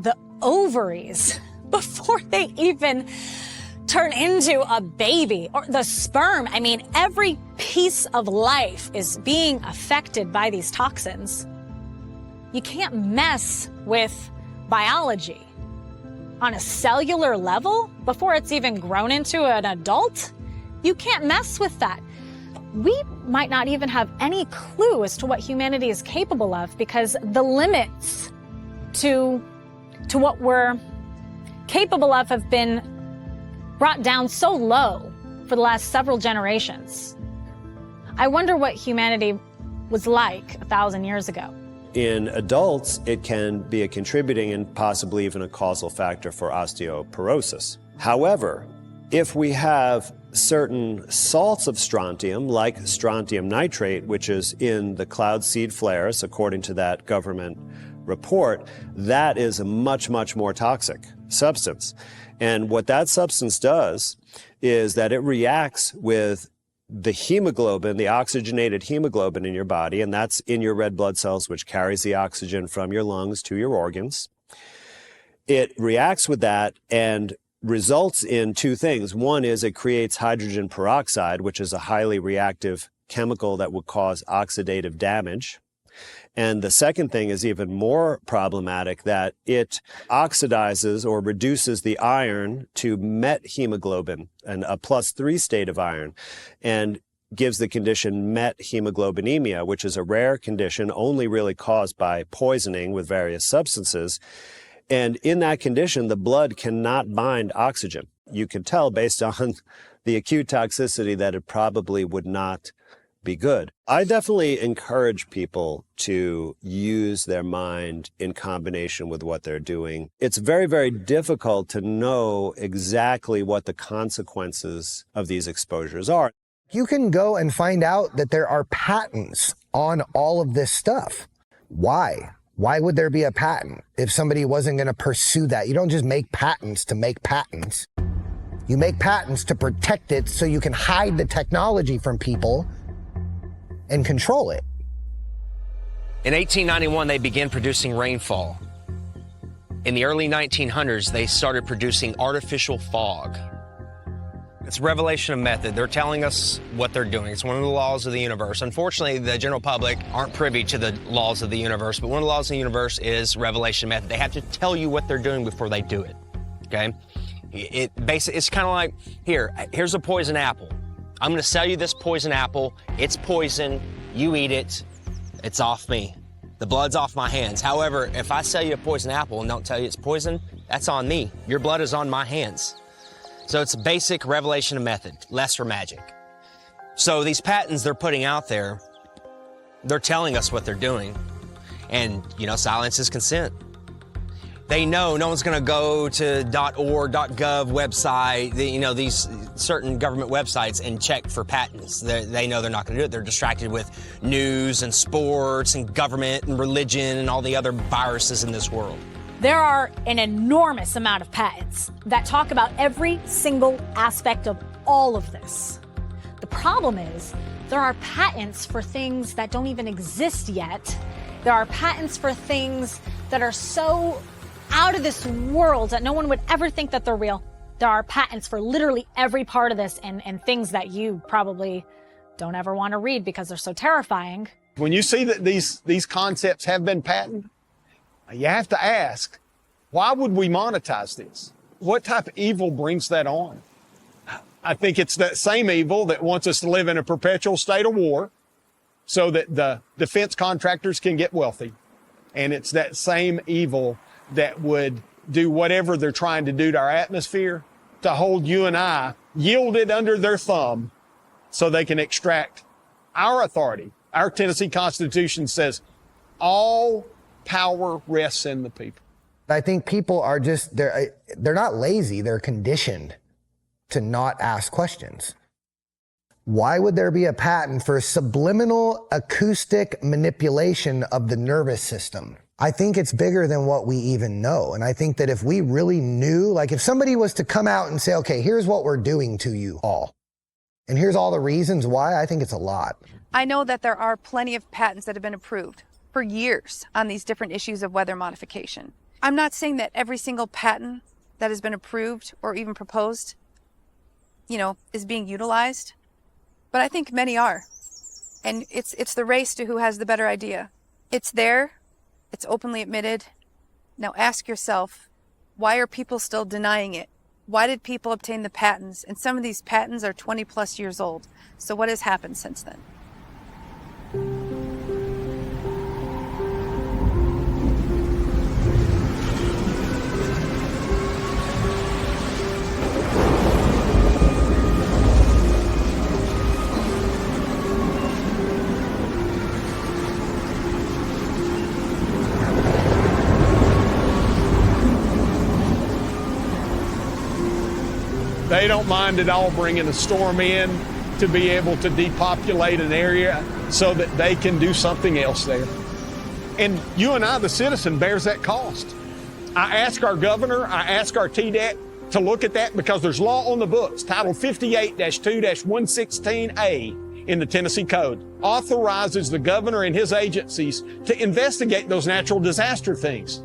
the ovaries before they even turn into a baby, or the sperm. I mean, every piece of life is being affected by these toxins. You can't mess with biology on a cellular level before it's even grown into an adult. You can't mess with that. We might not even have any clue as to what humanity is capable of, because the limits to what we're capable of have been brought down so low for the last several generations. I wonder what humanity was like 1,000 years ago. In adults, it can be a contributing and possibly even a causal factor for osteoporosis. However, if we have certain salts of strontium, like strontium nitrate, which is in the cloud seed flares, according to that government report, that is a much, much more toxic substance. And what that substance does is that it reacts with the hemoglobin, the oxygenated hemoglobin in your body, and that's in your red blood cells, which carries the oxygen from your lungs to your organs. It reacts with that and results in two things. One is it creates hydrogen peroxide, which is a highly reactive chemical that would cause oxidative damage. And the second thing is even more problematic, that it oxidizes or reduces the iron to methemoglobin, and a +3 state of iron, and gives the condition methemoglobinemia, which is a rare condition only really caused by poisoning with various substances. And in that condition, the blood cannot bind oxygen. You can tell based on the acute toxicity that it probably would not be good. I definitely encourage people to use their mind in combination with what they're doing. It's very, very difficult to know exactly what the consequences of these exposures are. You can go and find out that there are patents on all of this stuff. Why? Why would there be a patent if somebody wasn't going to pursue that? You don't just make patents to make patents. You make patents to protect it so you can hide the technology from people and control it. In 1891, they began producing rainfall. In the early 1900s, they started producing artificial fog. It's revelation of method. They're telling us what they're doing. It's one of the laws of the universe. Unfortunately, the general public aren't privy to the laws of the universe, but one of the laws of the universe is revelation method. They have to tell you what they're doing before they do it, okay? It's kind of like, here's a poison apple. I'm going to sell you this poison apple. It's poison. You eat it. It's off me. The blood's off my hands. However, if I sell you a poison apple and don't tell you it's poison, that's on me. Your blood is on my hands. So it's basic revelation of method, lesser magic. So these patents they're putting out there, they're telling us what they're doing. And, silence is consent. They know no one's going to go to .org, .gov website, these certain government websites and check for patents. They know they're not going to do it. They're distracted with news and sports and government and religion and all the other viruses in this world. There are an enormous amount of patents that talk about every single aspect of all of this. The problem is there are patents for things that don't even exist yet. There are patents for things that are so out of this world that no one would ever think that they're real. There are patents for literally every part of this and things that you probably don't ever want to read because they're so terrifying. When you see that these concepts have been patented, you have to ask, why would we monetize this? What type of evil brings that on? I think it's that same evil that wants us to live in a perpetual state of war so that the defense contractors can get wealthy. And it's that same evil that would do whatever they're trying to do to our atmosphere to hold you and I yielded under their thumb so they can extract our authority. Our Tennessee Constitution says all power rests in the people. I think people are just, they're not lazy, they're conditioned to not ask questions. Why would there be a patent for subliminal acoustic manipulation of the nervous system? I think it's bigger than what we even know. And I think that if we really knew, like if somebody was to come out and say, okay, here's what we're doing to you all, and here's all the reasons why, I think it's a lot. I know that there are plenty of patents that have been approved for years on these different issues of weather modification. I'm not saying that every single patent that has been approved or even proposed, is being utilized, but I think many are. And it's the race to who has the better idea. It's there. It's openly admitted. Now ask yourself, why are people still denying it? Why did people obtain the patents? And some of these patents are 20 plus years old. So what has happened since then? They don't mind at all bringing a storm in to be able to depopulate an area so that they can do something else there. And you and I, the citizen, bears that cost. I ask our governor, I ask our TDEC to look at that because there's law on the books, Title 58-2-116A in the Tennessee Code, authorizes the governor and his agencies to investigate those natural disaster things.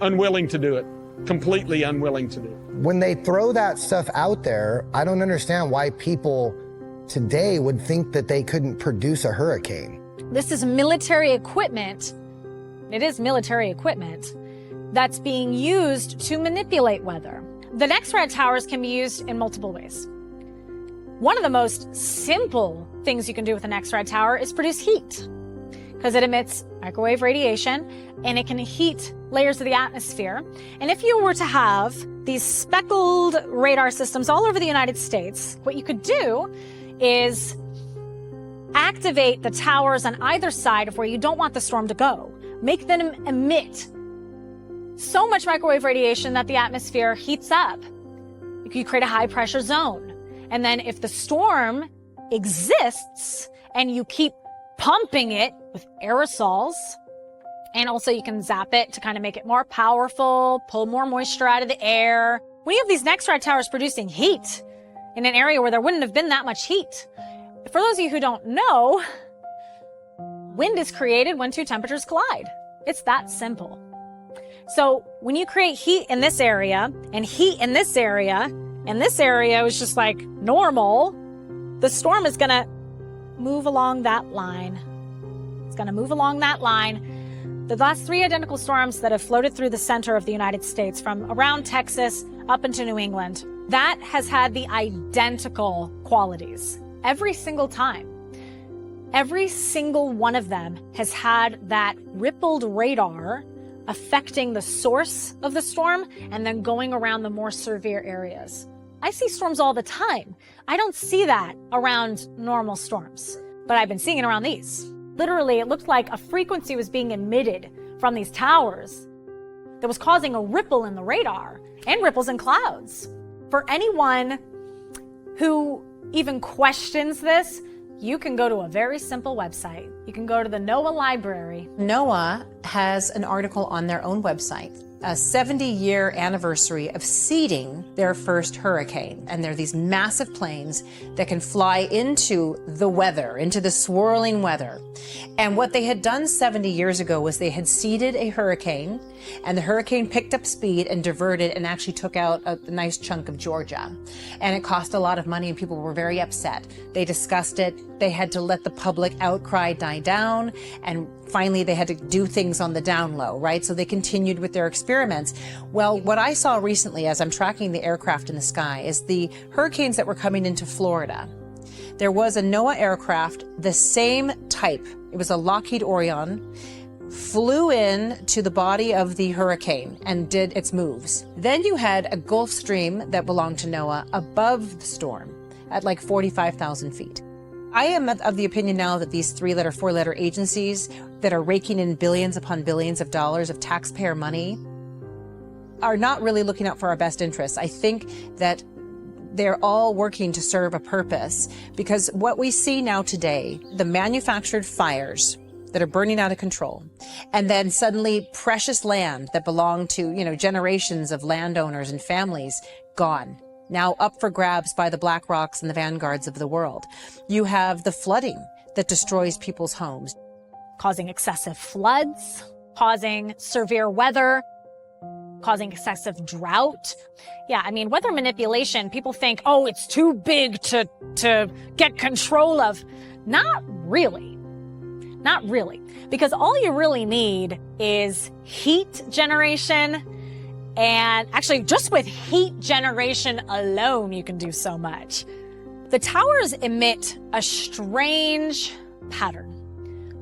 Unwilling to do it, completely unwilling to do it. When they throw that stuff out there, I don't understand why people today would think that they couldn't produce a hurricane. This is military equipment. It is military equipment that's being used to manipulate weather. The NextRad towers can be used in multiple ways. One of the most simple things you can do with an NextRad tower is produce heat, because it emits microwave radiation and it can heat layers of the atmosphere. And if you were to have these speckled radar systems all over the United States, what you could do is activate the towers on either side of where you don't want the storm to go. Make them emit so much microwave radiation that the atmosphere heats up. You create a high pressure zone. And then if the storm exists and you keep pumping it with aerosols, and also you can zap it to kind of make it more powerful, pull more moisture out of the air. When you have these NextRad towers producing heat in an area where there wouldn't have been that much heat, for those of you who don't know, wind is created when two temperatures collide. It's that simple. So when you create heat in this area and heat in this area, and this area was just like normal, the storm is gonna move along that line. It's gonna move along that line. The last three identical storms that have floated through the center of the United States from around Texas up into New England, that has had the identical qualities every single time. Every single one of them has had that rippled radar affecting the source of the storm and then going around the more severe areas. I see storms all the time. I don't see that around normal storms, but I've been seeing it around these. Literally, it looked like a frequency was being emitted from these towers that was causing a ripple in the radar and ripples in clouds. For anyone who even questions this, you can go to a very simple website. You can go to the NOAA library. NOAA has an article on their own website, a 70-year anniversary of seeding their first hurricane. And there are these massive planes that can fly into the weather, into the swirling weather. And what they had done 70 years ago was they had seeded a hurricane, and the hurricane picked up speed and diverted and actually took out a nice chunk of Georgia. And it cost a lot of money and people were very upset. They discussed it. They had to let the public outcry die down, and finally they had to do things on the down low, right? So they continued with their experiments. Well, what I saw recently as I'm tracking the aircraft in the sky is the hurricanes that were coming into Florida. There was a NOAA aircraft, the same type. It was a Lockheed Orion, flew in to the body of the hurricane and did its moves. Then you had a Gulfstream that belonged to NOAA above the storm at like 45,000 feet. I am of the opinion now that these 3-letter, 4-letter agencies that are raking in billions upon billions of dollars of taxpayer money are not really looking out for our best interests. I think that they're all working to serve a purpose, because what we see now today, the manufactured fires that are burning out of control, and then suddenly precious land that belonged to, generations of landowners and families gone, now up for grabs by the BlackRocks and the Vanguards of the world. You have the flooding that destroys people's homes, causing excessive floods, causing severe weather, causing excessive drought. Yeah, I mean, weather manipulation, people think, oh, it's too big to get control of. Not really. Not really. Because all you really need is heat generation. And actually, just with heat generation alone, you can do so much. The towers emit a strange pattern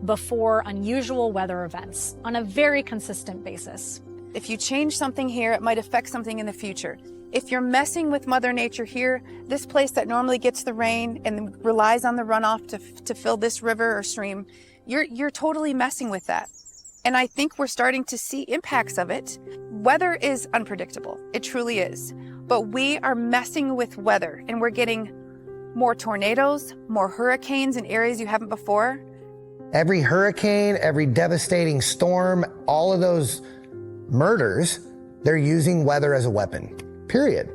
before unusual weather events on a very consistent basis. If you change something here, it might affect something in the future. If you're messing with Mother Nature here, this place that normally gets the rain and relies on the runoff to fill this river or stream, you're totally messing with that. And I think we're starting to see impacts of it. Weather is unpredictable. It truly is. But we are messing with weather, and we're getting more tornadoes, more hurricanes in areas you haven't before. Every hurricane, every devastating storm, all of those murders, they're using weather as a weapon, period.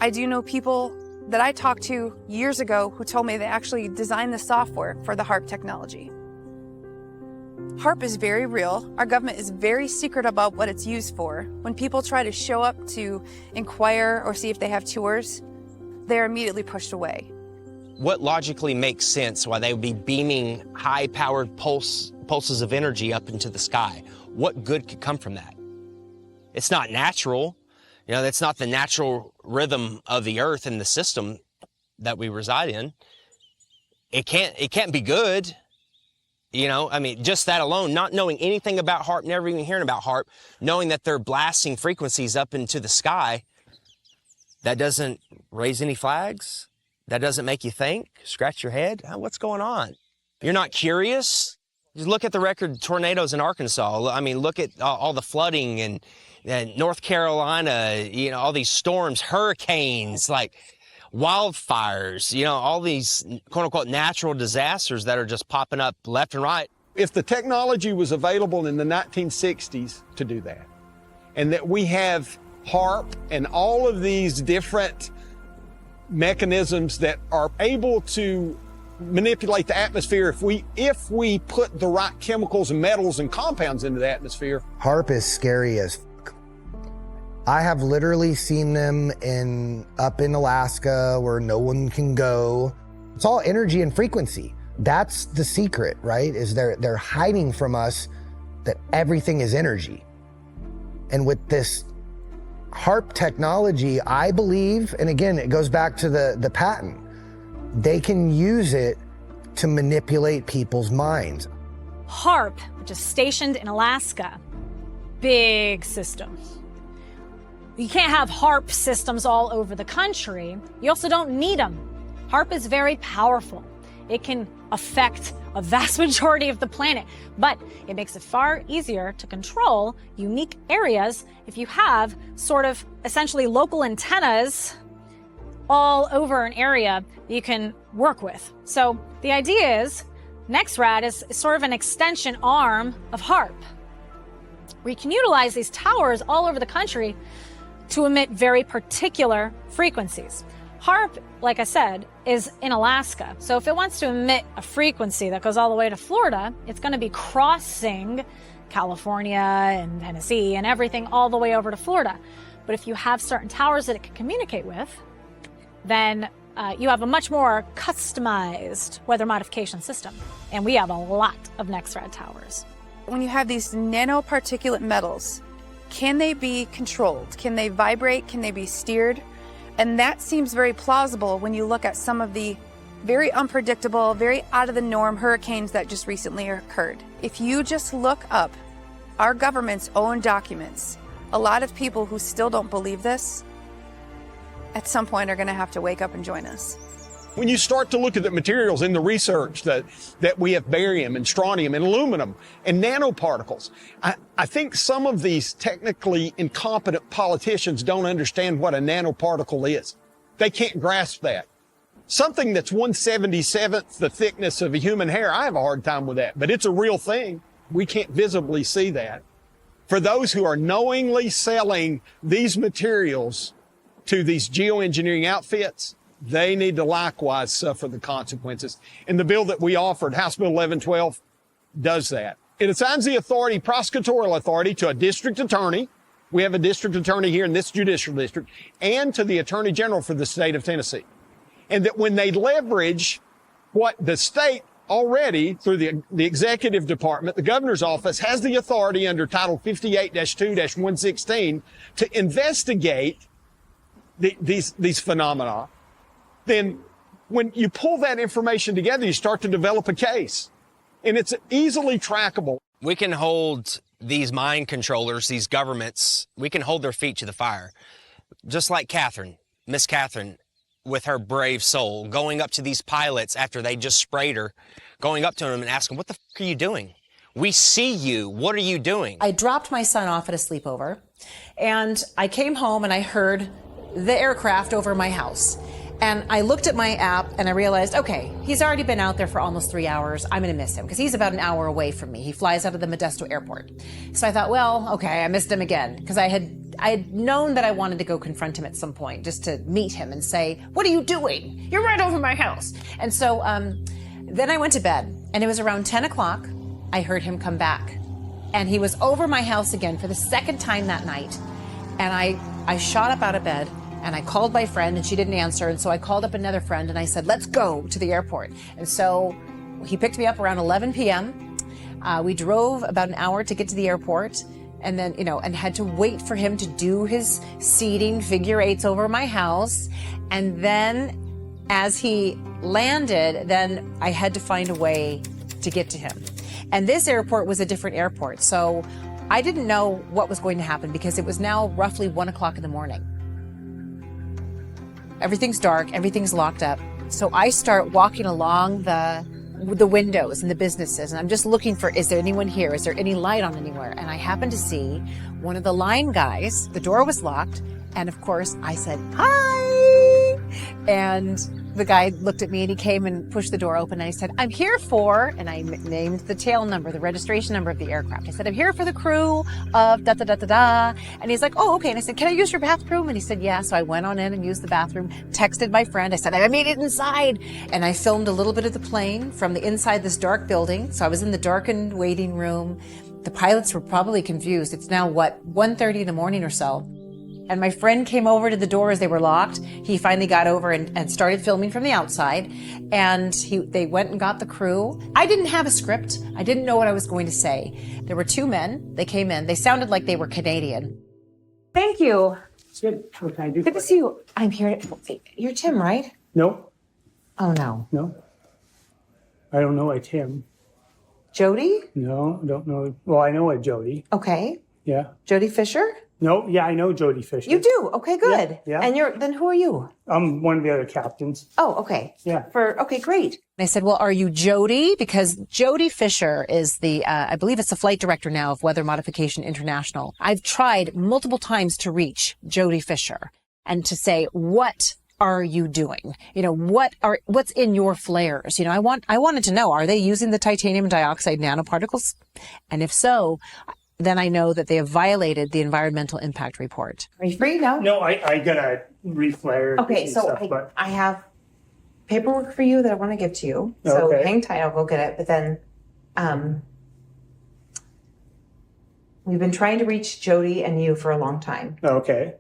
I do know people that I talked to years ago who told me they actually designed the software for the HAARP technology. HAARP is very real. Our government is very secret about what it's used for. When people try to show up to inquire or see if they have tours, they're immediately pushed away. What logically makes sense why they would be beaming high-powered pulses of energy up into the sky? What good could come from that? It's not natural. That's not the natural rhythm of the earth and the system that we reside in. It can't be good. Just that alone, not knowing anything about HAARP, never even hearing about HAARP, knowing that they're blasting frequencies up into the sky, that doesn't raise any flags? That doesn't make you think? Scratch your head? What's going on? You're not curious? Just look at the record tornadoes in Arkansas. I mean, look at all the flooding and North Carolina, all these storms, hurricanes, like wildfires, all these quote unquote natural disasters that are just popping up left and right. If the technology was available in the 1960s to do that, and that we have HAARP and all of these different mechanisms that are able to manipulate the atmosphere if we put the right chemicals and metals and compounds into the atmosphere. HAARP is scary as fuck. I have literally seen them up in Alaska where no one can go. It's all energy and frequency. That's the secret, right? Is they're hiding from us that everything is energy. And with this HAARP technology, I believe, and again, it goes back to the patent, they can use it to manipulate people's minds. HAARP, which is stationed in Alaska, big system. You can't have HAARP systems all over the country. You also don't need them. HAARP is very powerful. It can affect a vast majority of the planet, but it makes it far easier to control unique areas if you have sort of essentially local antennas all over an area that you can work with. So the idea is NexRad is sort of an extension arm of HAARP. We can utilize these towers all over the country to emit very particular frequencies. HAARP, like I said, is in Alaska. So if it wants to emit a frequency that goes all the way to Florida, it's going to be crossing California and Tennessee and everything all the way over to Florida. But if you have certain towers that it can communicate with, then you have a much more customized weather modification system. And we have a lot of NexRad towers. When you have these nanoparticulate metals, can they be controlled? Can they vibrate? Can they be steered? And that seems very plausible when you look at some of the very unpredictable, very out of the norm hurricanes that just recently occurred. If you just look up our government's own documents, a lot of people who still don't believe this, at some point are going to have to wake up and join us. When you start to look at the materials in the research that we have barium and strontium and aluminum and nanoparticles, I think some of these technically incompetent politicians don't understand what a nanoparticle is. They can't grasp that. Something that's 1/77th the thickness of a human hair, I have a hard time with that, but it's a real thing. We can't visibly see that. For those who are knowingly selling these materials to these geoengineering outfits, they need to likewise suffer the consequences. And the bill that we offered, House Bill 1112, does that. It assigns the authority, prosecutorial authority, to a district attorney. We have a district attorney here in this judicial district, and to the Attorney General for the state of Tennessee. And that when they leverage what the state already, through the executive department, the governor's office has the authority under Title 58-2-116 to investigate these phenomena, then when you pull that information together, you start to develop a case. And it's easily trackable. We can hold these mind controllers, these governments, we can hold their feet to the fire. Just like Catherine, Miss Catherine, with her brave soul, going up to these pilots after they just sprayed her, going up to them and asking, what the f*** are you doing? We see you. What are you doing? I dropped my son off at a sleepover, and I came home and I heard the aircraft over my house. And I looked at my app and I realized, okay, he's already been out there for almost 3 hours. I'm going to miss him because he's about an hour away from me. He flies out of the Modesto airport. So I thought, well, okay, I missed him again because I had known that I wanted to go confront him at some point just to meet him and say, what are you doing? You're right over my house. And so then I went to bed, and it was around 10 o'clock. I heard him come back, and he was over my house again for the second time that night. And I shot up out of bed. And I called my friend, and she didn't answer. And so I called up another friend, and I said, let's go to the airport. And so he picked me up around 11 p.m. We drove about an hour to get to the airport, and then, and had to wait for him to do his seating figure eights over my house. And then as he landed, then I had to find a way to get to him. And this airport was a different airport. So I didn't know what was going to happen because it was now roughly 1 o'clock in the morning. Everything's dark, everything's locked up. So I start walking along the windows and the businesses, and I'm just looking for, is there anyone here? Is there any light on anywhere? And I happened to see one of the line guys. The door was locked, and of course I said, hi! And the guy looked at me, and he came and pushed the door open, and I said, I'm here for, and I named the tail number, the registration number of the aircraft. I said, I'm here for the crew of da-da-da-da-da. And he's like, oh, okay. And I said, can I use your bathroom? And he said, yeah. So I went on in and used the bathroom, texted my friend. I said, I made it inside. And I filmed a little bit of the plane from the inside this dark building. So I was in the darkened waiting room. The pilots were probably confused. It's now, 1:30 in the morning or so. And my friend came over to the door as they were locked. He finally got over and started filming from the outside. And they went and got the crew. I didn't have a script. I didn't know what I was going to say. There were two men. They came in. They sounded like they were Canadian. Thank you. Good. What can I do? Good to see you. I'm here. You're Tim, right? No. Oh, no. No. I don't know a Tim. Jody? No, I don't know. Well, I know a Jody. Okay. Yeah. Jody Fisher? No, yeah, I know Jody Fisher. You do? Okay, good. Yeah. And then who are you? I'm one of the other captains. Oh, okay. Yeah. Okay, great. And I said, well, are you Jody? Because Jody Fisher is I believe it's the flight director now of Weather Modification International. I've tried multiple times to reach Jody Fisher and to say, what are you doing? What's in your flares? I wanted to know, are they using the titanium dioxide nanoparticles? And if so, then I know that they have violated the environmental impact report. Are you free now? No, I gotta reflare. Okay, so I have paperwork for you that I want to give to you. So hang tight, I'll go get it. But then we've been trying to reach Jody and you for a long time. Okay.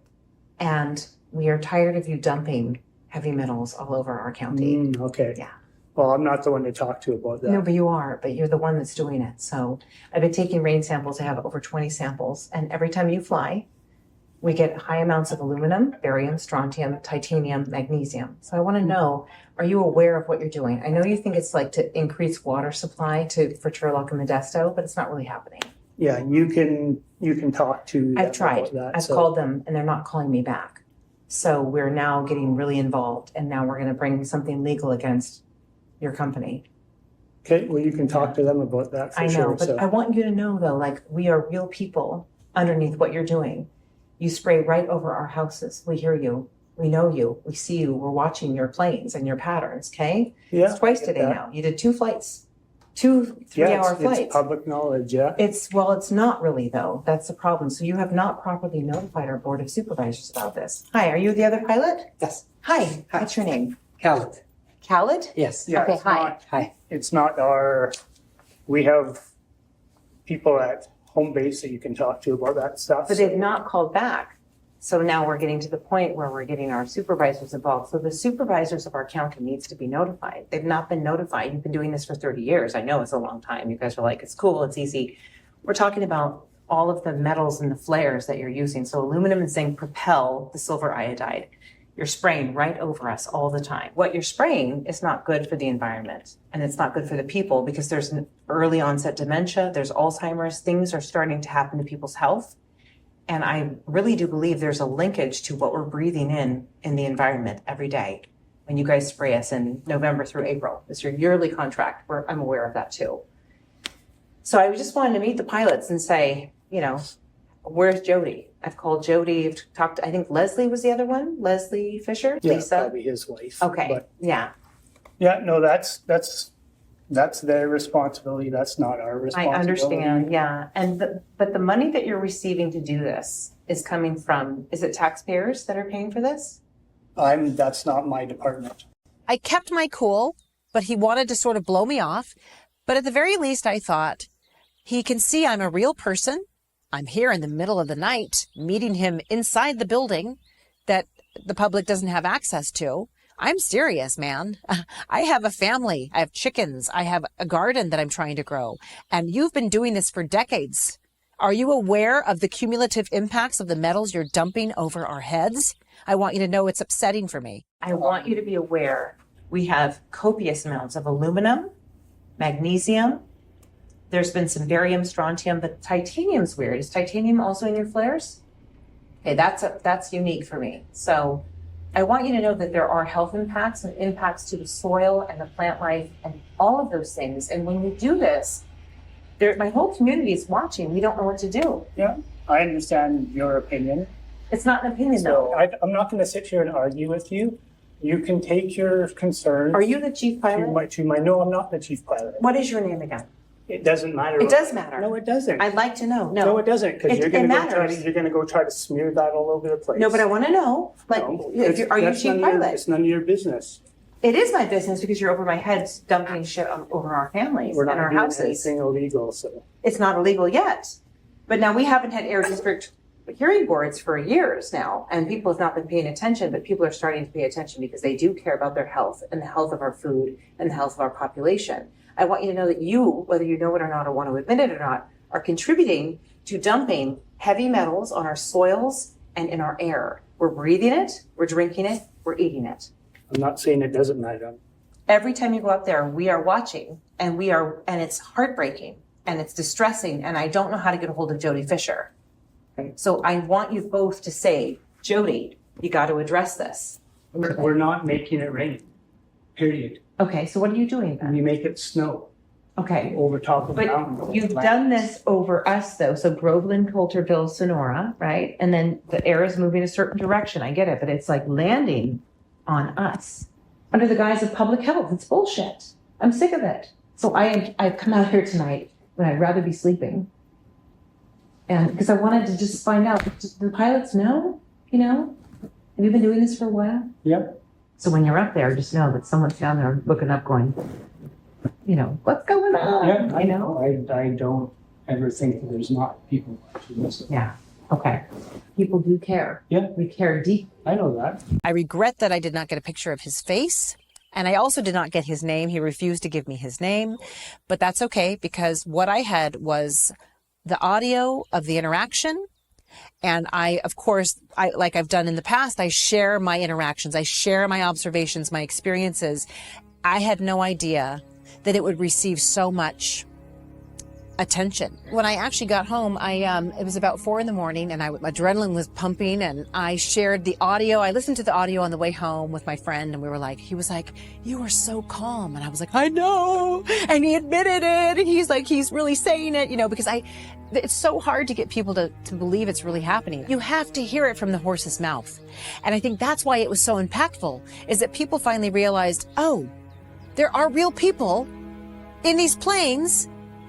And we are tired of you dumping heavy metals all over our county. Okay. Yeah. Well, I'm not the one to talk to about that. No, but you are. But you're the one that's doing it. So I've been taking rain samples. I have over 20 samples. And every time you fly, we get high amounts of aluminum, barium, strontium, titanium, magnesium. So I want to know, are you aware of what you're doing? I know you think it's like to increase water supply for Turlock and Modesto, but it's not really happening. Yeah, you can talk to. I've tried. I've called them, and they're not calling me back. So we're now getting really involved, and now we're going to bring something legal against your company. Okay, well, you can talk to them about that for I know, sure. but So I want you to know though, like, we are real people underneath what you're doing. You spray right over our houses. We hear you. We know you. We see you. We're watching your planes and your patterns, okay? yeah, It's twice I get today that. now. You did 2 flights, 2 Yeah, 3-hour flights. it's public knowledge, yeah. It's not really though. That's the problem. So you have not properly notified our board of supervisors about this. Hi, are you the other pilot? Yes. Hi, what's your name? Khaled. Khaled? Yes. Yeah, Okay, it's hi. not- Hi. It's not we have people at home base that you can talk to about that stuff. But they've not called back. So now we're getting to the point where we're getting our supervisors involved. So the supervisors of our county needs to be notified. They've not been notified. You've been doing this for 30 years. I know it's a long time. You guys are like, it's cool, it's easy. We're talking about all of the metals and the flares that you're using. So aluminum and zinc propel the silver iodide. You're spraying right over us all the time. What you're spraying is not good for the environment, and it's not good for the people because there's an early onset dementia, there's Alzheimer's, things are starting to happen to people's health. And I really do believe there's a linkage to what we're breathing in the environment every day. When you guys spray us in November through April, it's your yearly contract. I'm aware of that too. So I just wanted to meet the pilots and say, you know, where's Jody? I've called Jody, I've talked, I think Leslie was the other one, Leslie Fisher, Yeah, Lisa. probably his wife. Okay, But yeah, yeah, no, that's their responsibility. That's not our I responsibility. understand, yeah. But the money that you're receiving to do this is coming from, is it taxpayers that are paying for this? That's not my department. I kept my cool, but he wanted to sort of blow me off. But at the very least, I thought, he can see I'm a real person. I'm here in the middle of the night, meeting him inside the building that the public doesn't have access to. I'm serious, man. I have a family. I have chickens. I have a garden that I'm trying to grow. And you've been doing this for decades. Are you aware of the cumulative impacts of the metals you're dumping over our heads? I want you to know it's upsetting for me. I want you to be aware we have copious amounts of aluminum, magnesium. There's been some barium, strontium, but titanium's weird. Is titanium also in your flares? Okay, that's unique for me. So I want you to know that there are health impacts and impacts to the soil and the plant life and all of those things. And when you do this, my whole community is watching. We don't know what to do. Yeah, I understand your opinion. It's not an opinion, So though. I'm not going to sit here and argue with you. You can take your concerns. Are you the chief pilot? No, I'm not the chief pilot. What is your name again? It doesn't matter. It does matter. No, it doesn't. I'd like to know. No, it doesn't, because you're It going matters. to go try to smear that all over the place. No, but I want to know. Like, No, are you that's chief none of pilot? It's none of your business. It is my business because you're over my head dumping shit over our families We're and not our doing houses. anything illegal, so. It's not illegal yet. But now we haven't had air district hearing boards for years now, and people have not been paying attention, but people are starting to pay attention because they do care about their health and the health of our food and the health of our population. I want you to know that you, whether you know it or not or want to admit it or not, are contributing to dumping heavy metals on our soils and in our air. We're breathing it, we're drinking it, we're eating it. I'm not saying it doesn't matter. Every time you go up there, we are watching, and it's heartbreaking and it's distressing, and I don't know how to get a hold of Jody Fisher. So I want you both to say, Jody, you got to address this. We're not making it rain, period. Okay, so what are you doing then? We make it snow Okay, over top of the but mountain. you've done this over us though, so Groveland, Coulterville, Sonora, right? And then the air is moving a certain direction, I get it, but it's like landing on us under the guise of public health. It's bullshit. I'm sick of it. So I've come out here tonight when I'd rather be sleeping. And because I wanted to just find out, do the pilots know, have you been doing this for a while? Yep. So when you're up there, just know that someone's down there looking up going, what's going on? Yeah, I know. I don't ever think that there's not people watching this. Yeah. Okay. People do care. Yeah. We care deep. I know that. I regret that I did not get a picture of his face. And I also did not get his name. He refused to give me his name. But that's okay, because what I had was the audio of the interaction. And I, of course, like I've done in the past, I share my interactions. I share my observations, my experiences. I had no idea that it would receive so much attention. When I actually got home, it was about 4 a.m. and my adrenaline was pumping, and I shared the audio. I listened to the audio on the way home with my friend, and he was like, "You are so calm." And I was like, "I know." And he admitted it. And he's really saying it, because it's so hard to get people to believe it's really happening. You have to hear it from the horse's mouth. And I think that's why it was so impactful, is that people finally realized, oh, there are real people in these planes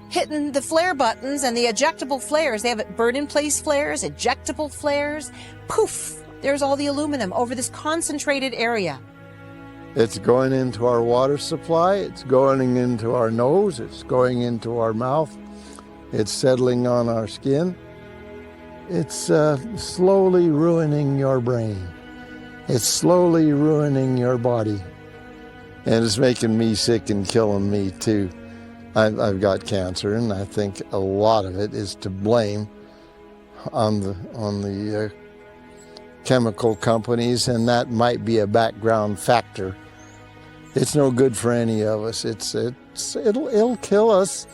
hitting the flare buttons and the ejectable flares. They have burn-in-place flares, ejectable flares. Poof, there's all the aluminum over this concentrated area. It's going into our water supply, it's going into our nose, it's going into our mouth, it's settling on our skin. It's slowly ruining your brain. It's slowly ruining your body. And it's making me sick and killing me too. I've got cancer, and I think a lot of it is to blame on the chemical companies, and that might be a background factor. It's no good for any of us. It'll kill us.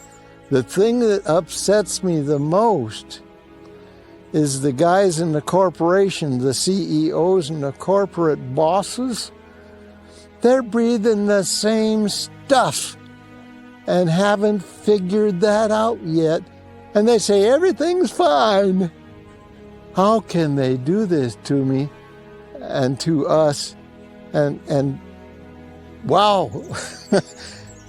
The thing that upsets me the most is the guys in the corporation, the CEOs and the corporate bosses. They're breathing the same stuff and haven't figured that out yet. And they say everything's fine. How can they do this to me and to us? And wow,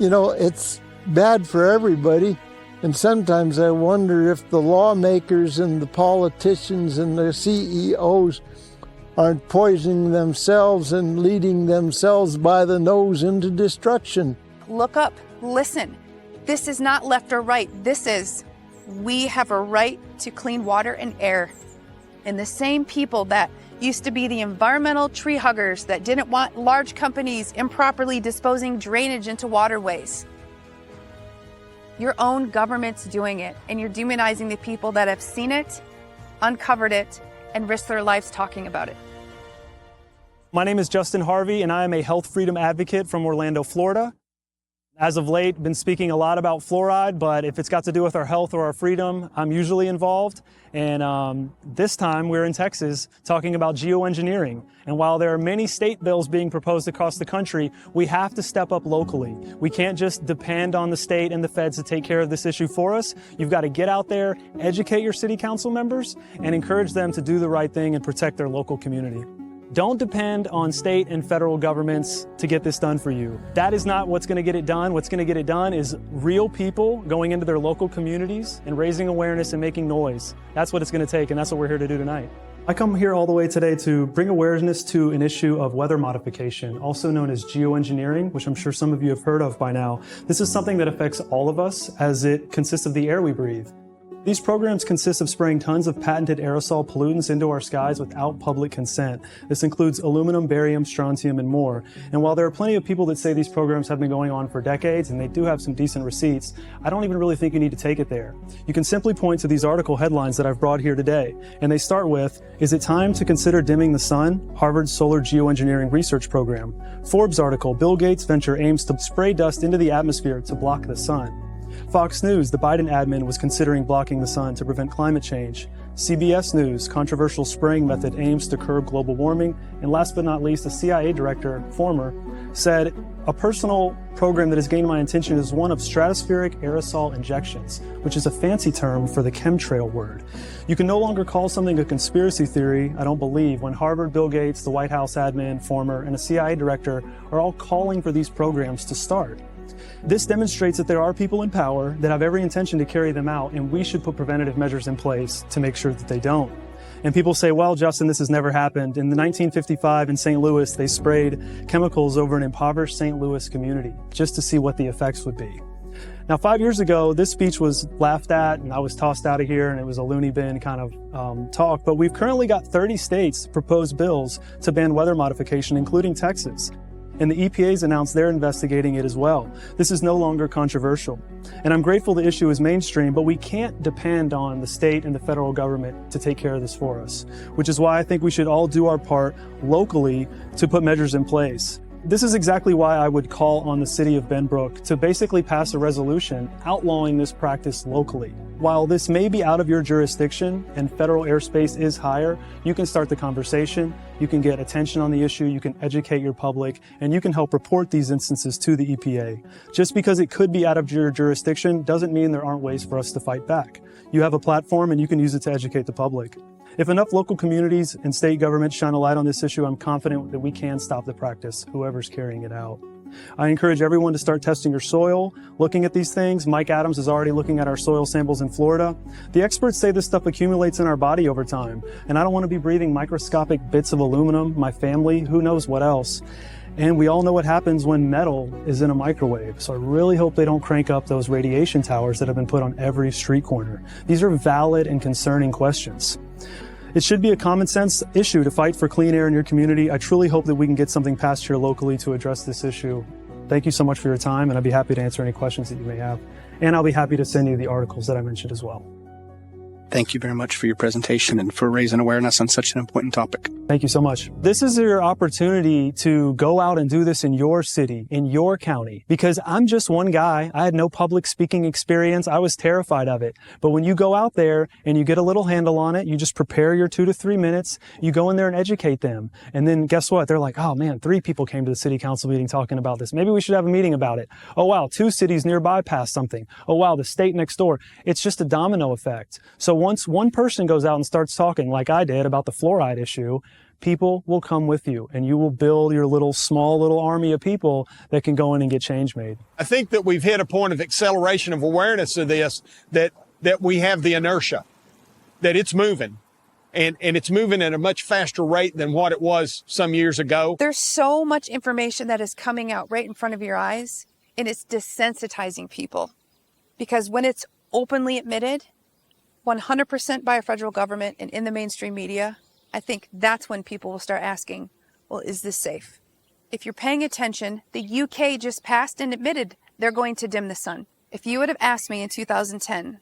it's bad for everybody. And sometimes I wonder if the lawmakers and the politicians and the CEOs aren't poisoning themselves and leading themselves by the nose into destruction. Look up, listen. This is not left or right. We have a right to clean water and air. And the same people that used to be the environmental tree huggers that didn't want large companies improperly disposing drainage into waterways. Your own government's doing it, and you're demonizing the people that have seen it, uncovered it, and risked their lives talking about it. My name is Justin Harvey, and I am a health freedom advocate from Orlando, Florida. As of late, been speaking a lot about fluoride, but if it's got to do with our health or our freedom, I'm usually involved. And this time we're in Texas talking about geoengineering. And while there are many state bills being proposed across the country, we have to step up locally. We can't just depend on the state and the feds to take care of this issue for us. You've got to get out there, educate your city council members, and encourage them to do the right thing and protect their local community. Don't depend on state and federal governments to get this done for you. That is not what's going to get it done. What's going to get it done is real people going into their local communities and raising awareness and making noise. That's what it's going to take, and that's what we're here to do tonight. I come here all the way today to bring awareness to an issue of weather modification, also known as geoengineering, which I'm sure some of you have heard of by now. This is something that affects all of us as it consists of the air we breathe. These programs consist of spraying tons of patented aerosol pollutants into our skies without public consent. This includes aluminum, barium, strontium, and more. And while there are plenty of people that say these programs have been going on for decades and they do have some decent receipts, I don't even really think you need to take it there. You can simply point to these article headlines that I've brought here today. And they start with, "Is it time to consider dimming the sun? Harvard's Solar Geoengineering Research Program." Forbes article, "Bill Gates venture aims to spray dust into the atmosphere to block the sun." Fox News, the Biden admin was considering blocking the sun to prevent climate change. CBS News, controversial spraying method aims to curb global warming. And last but not least, the CIA director, former, said, "A personal program that has gained my attention is one of stratospheric aerosol injections," which is a fancy term for the chemtrail word. You can no longer call something a conspiracy theory, I don't believe, when Harvard, Bill Gates, the White House admin, former, and a CIA director are all calling for these programs to start. This demonstrates that there are people in power that have every intention to carry them out, and we should put preventative measures in place to make sure that they don't. And people say, well, Justin, this has never happened. In 1955 in St. Louis, they sprayed chemicals over an impoverished St. Louis community just to see what the effects would be. Now, 5 years ago, this speech was laughed at, and I was tossed out of here, and it was a loony bin kind of talk. But we've currently got 30 states propose bills to ban weather modification, including Texas. And the EPA's announced they're investigating it as well. This is no longer controversial. And I'm grateful the issue is mainstream, but we can't depend on the state and the federal government to take care of this for us, which is why I think we should all do our part locally to put measures in place. This is exactly why I would call on the city of Benbrook to basically pass a resolution outlawing this practice locally. While this may be out of your jurisdiction and federal airspace is higher, you can start the conversation, you can get attention on the issue, you can educate your public, and you can help report these instances to the EPA. Just because it could be out of your jurisdiction doesn't mean there aren't ways for us to fight back. You have a platform and you can use it to educate the public. If enough local communities and state governments shine a light on this issue, I'm confident that we can stop the practice, whoever's carrying it out. I encourage everyone to start testing your soil, looking at these things. Mike Adams is already looking at our soil samples in Florida. The experts say this stuff accumulates in our body over time, and I don't want to be breathing microscopic bits of aluminum, my family, who knows what else. And we all know what happens when metal is in a microwave. So I really hope they don't crank up those radiation towers that have been put on every street corner. These are valid and concerning questions. It should be a common sense issue to fight for clean air in your community. I truly hope that we can get something passed here locally to address this issue. Thank you so much for your time, and I'd be happy to answer any questions that you may have. And I'll be happy to send you the articles that I mentioned as well. Thank you very much for your presentation and for raising awareness on such an important topic. Thank you so much. This is your opportunity to go out and do this in your city, in your county, because I'm just one guy. I had no public speaking experience. I was terrified of it. But when you go out there and you get a little handle on it, you just prepare your 2 to 3 minutes, you go in there and educate them. And then guess what? They're like, oh man, 3 people came to the city council meeting talking about this. Maybe we should have a meeting about it. Oh wow, 2 cities nearby passed something. Oh wow, the state next door. It's just a domino effect. So once one person goes out and starts talking like I did about the fluoride issue, people will come with you and you will build your small little army of people that can go in and get change made. I think that we've hit a point of acceleration of awareness of this, that we have the inertia, that it's moving. And it's moving at a much faster rate than what it was some years ago. There's so much information that is coming out right in front of your eyes, and it's desensitizing people. Because when it's openly admitted, 100% by a federal government and in the mainstream media, I think that's when people will start asking, well, is this safe? If you're paying attention, the UK just passed and admitted they're going to dim the sun. If you would have asked me in 2010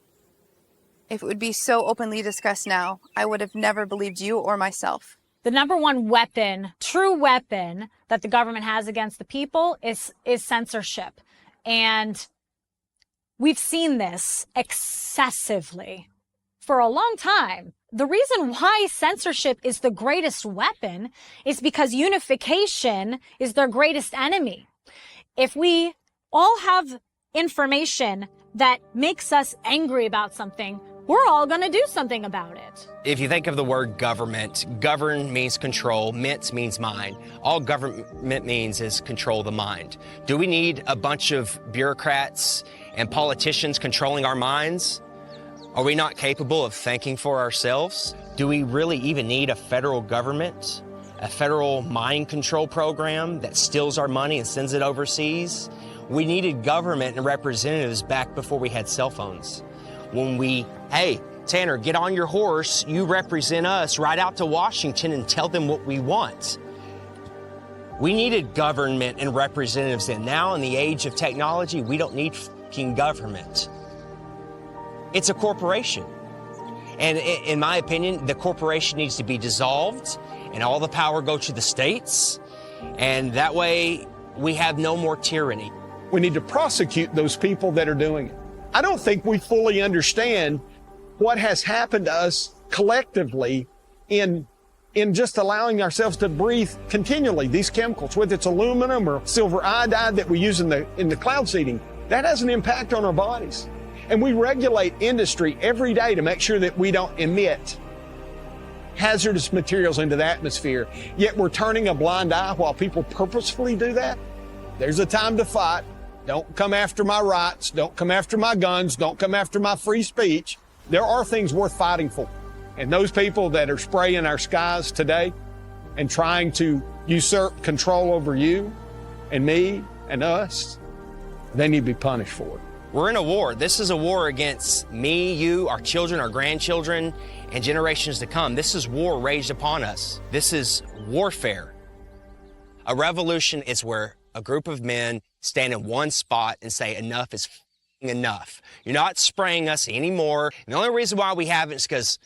if it would be so openly discussed now, I would have never believed you or myself. The number one weapon, true weapon that the government has against the people is censorship. And we've seen this excessively for a long time. The reason why censorship is the greatest weapon is because unification is their greatest enemy. If we all have information that makes us angry about something, we're all going to do something about it. If you think of the word government, govern means control, ment means mind. All government means is control the mind. Do we need a bunch of bureaucrats and politicians controlling our minds? Are we not capable of thinking for ourselves? Do we really even need a federal government? A federal mind control program that steals our money and sends it overseas? We needed government and representatives back before we had cell phones. When hey, Tanner, get on your horse, you represent us, ride out to Washington and tell them what we want. We needed government and representatives then. Now in the age of technology, we don't need fucking government. It's a corporation. And in my opinion, the corporation needs to be dissolved and all the power go to the states. And that way we have no more tyranny. We need to prosecute those people that are doing it. I don't think we fully understand what has happened to us collectively in just allowing ourselves to breathe continually these chemicals, whether it's aluminum or silver iodide that we use in the cloud seeding. That has an impact on our bodies. And we regulate industry every day to make sure that we don't emit hazardous materials into the atmosphere. Yet we're turning a blind eye while people purposefully do that. There's a time to fight. Don't come after my rights. Don't come after my guns. Don't come after my free speech. There are things worth fighting for. And those people that are spraying our skies today and trying to usurp control over you and me and us, they need to be punished for it. We're in a war. This is a war against me, you, our children, our grandchildren, and generations to come. This is war raged upon us. This is warfare. A revolution is where a group of men stand in one spot and say, enough is enough. You're not spraying us anymore. And the only reason why we haven't is because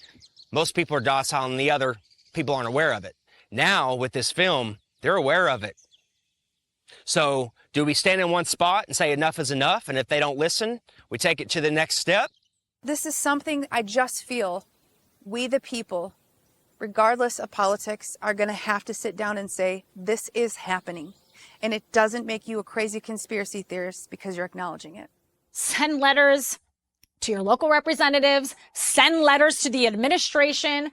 most people are docile and the other people aren't aware of it. Now, with this film, they're aware of it. So do we stand in one spot and say enough is enough? And if they don't listen, we take it to the next step? This is something I just feel we the people, regardless of politics, are going to have to sit down and say, this is happening. And it doesn't make you a crazy conspiracy theorist because you're acknowledging it. Send letters to your local representatives, send letters to the administration,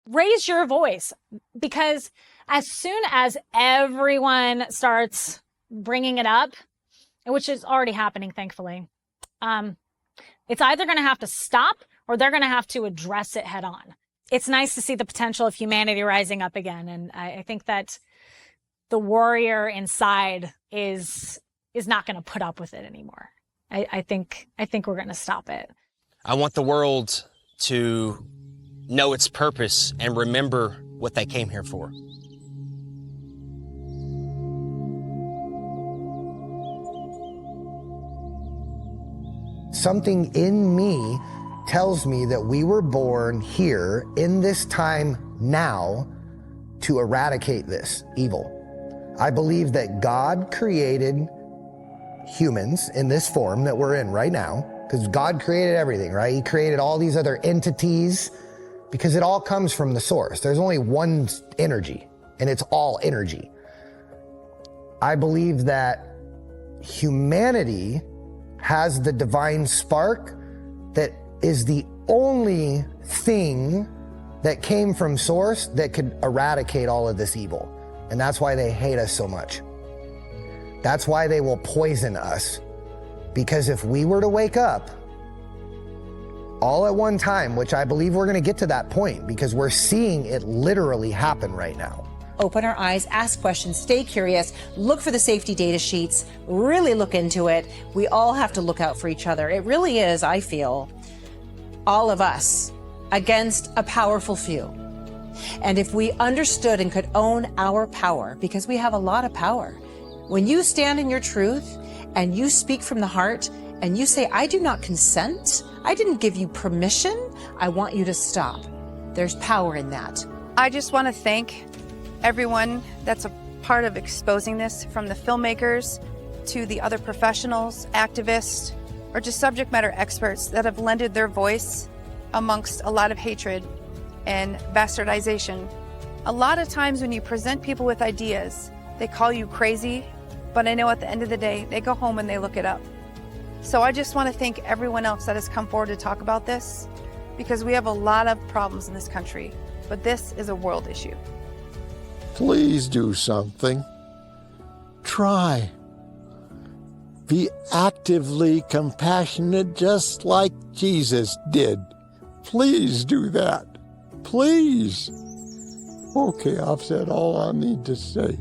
raise your voice, because as soon as everyone starts bringing it up, which is already happening, thankfully, it's either going to have to stop or they're going to have to address it head on. It's nice to see the potential of humanity rising up again. And I think that the warrior inside is not going to put up with it anymore. I think we're going to stop it. I want the world to know its purpose and remember what they came here for. Something in me tells me that we were born here in this time now to eradicate this evil. I believe that God created humans in this form that we're in right now, because God created everything, right? He created all these other entities because it all comes from the source. There's only one energy, and it's all energy. I believe that humanity has the divine spark that is the only thing that came from source that could eradicate all of this evil. And that's why they hate us so much. That's why they will poison us. Because if we were to wake up all at one time, which I believe we're going to get to that point because we're seeing it literally happen right now. Open our eyes, ask questions, stay curious, look for the safety data sheets, really look into it. We all have to look out for each other. It really is, I feel, all of us against a powerful few. And if we understood and could own our power, because we have a lot of power, when you stand in your truth and you speak from the heart and you say, I do not consent, I didn't give you permission, I want you to stop. There's power in that. I just want to thank everyone that's a part of exposing this, from the filmmakers to the other professionals, activists, or just subject matter experts that have lended their voice amongst a lot of hatred and bastardization. A lot of times when you present people with ideas, they call you crazy, but I know at the end of the day, they go home and they look it up. So I just want to thank everyone else that has come forward to talk about this, because we have a lot of problems in this country, but this is a world issue. Please do something. Try. Be actively compassionate just like Jesus did. Please do that. Please. Okay, I've said all I need to say.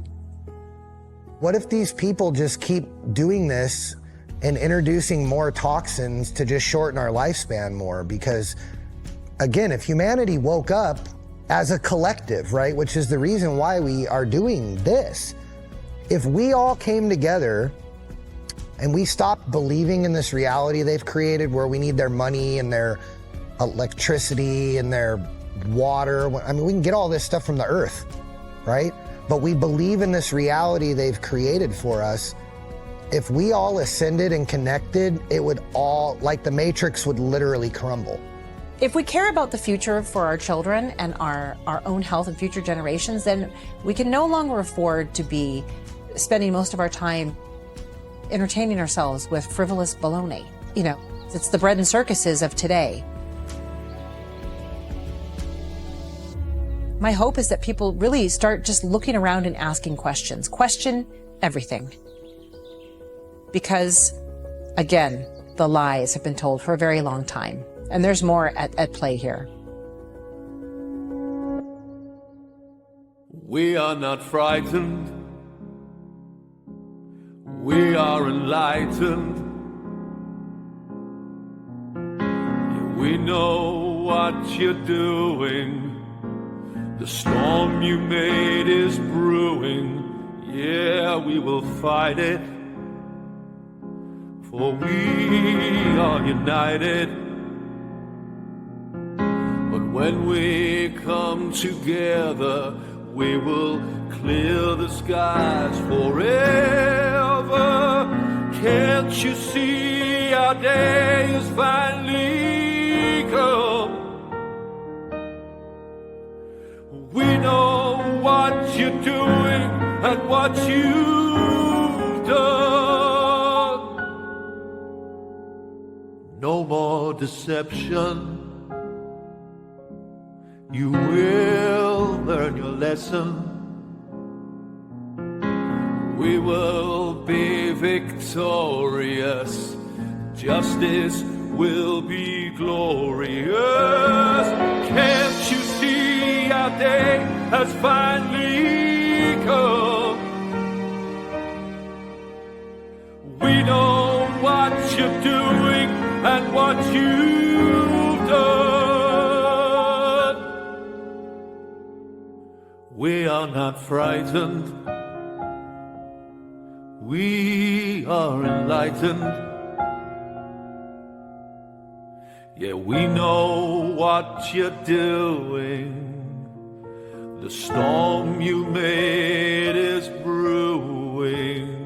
What if these people just keep doing this and introducing more toxins to just shorten our lifespan more? Because, again, if humanity woke up as a collective, right, which is the reason why we are doing this, if we all came together and we stopped believing in this reality they've created where we need their money and their electricity and their water, I mean, we can get all this stuff from the earth, right? But we believe in this reality they've created for us. If we all ascended and connected, it would all, like the Matrix, would literally crumble. If we care about the future for our children and our own health and future generations, then we can no longer afford to be spending most of our time entertaining ourselves with frivolous baloney. You know, it's the bread and circuses of today. My hope is that people really start just looking around and asking questions. Question everything. Because, again, the lies have been told for a very long time. And there's more at play here. We are not frightened. We are enlightened. We know what you're doing. The storm you made is brewing. Yeah, we will fight it. For we are united. But when we come together, we will clear the skies forever. you see our day is finally come? We know what you're doing and what you've done. No more deception. You will learn your lesson. We will be victorious. Justice will be glorious. Can't you see our day has finally come? We know what you're doing and what you've done. We are not frightened. We are enlightened. Yeah, we know what you're doing. The storm you made is brewing.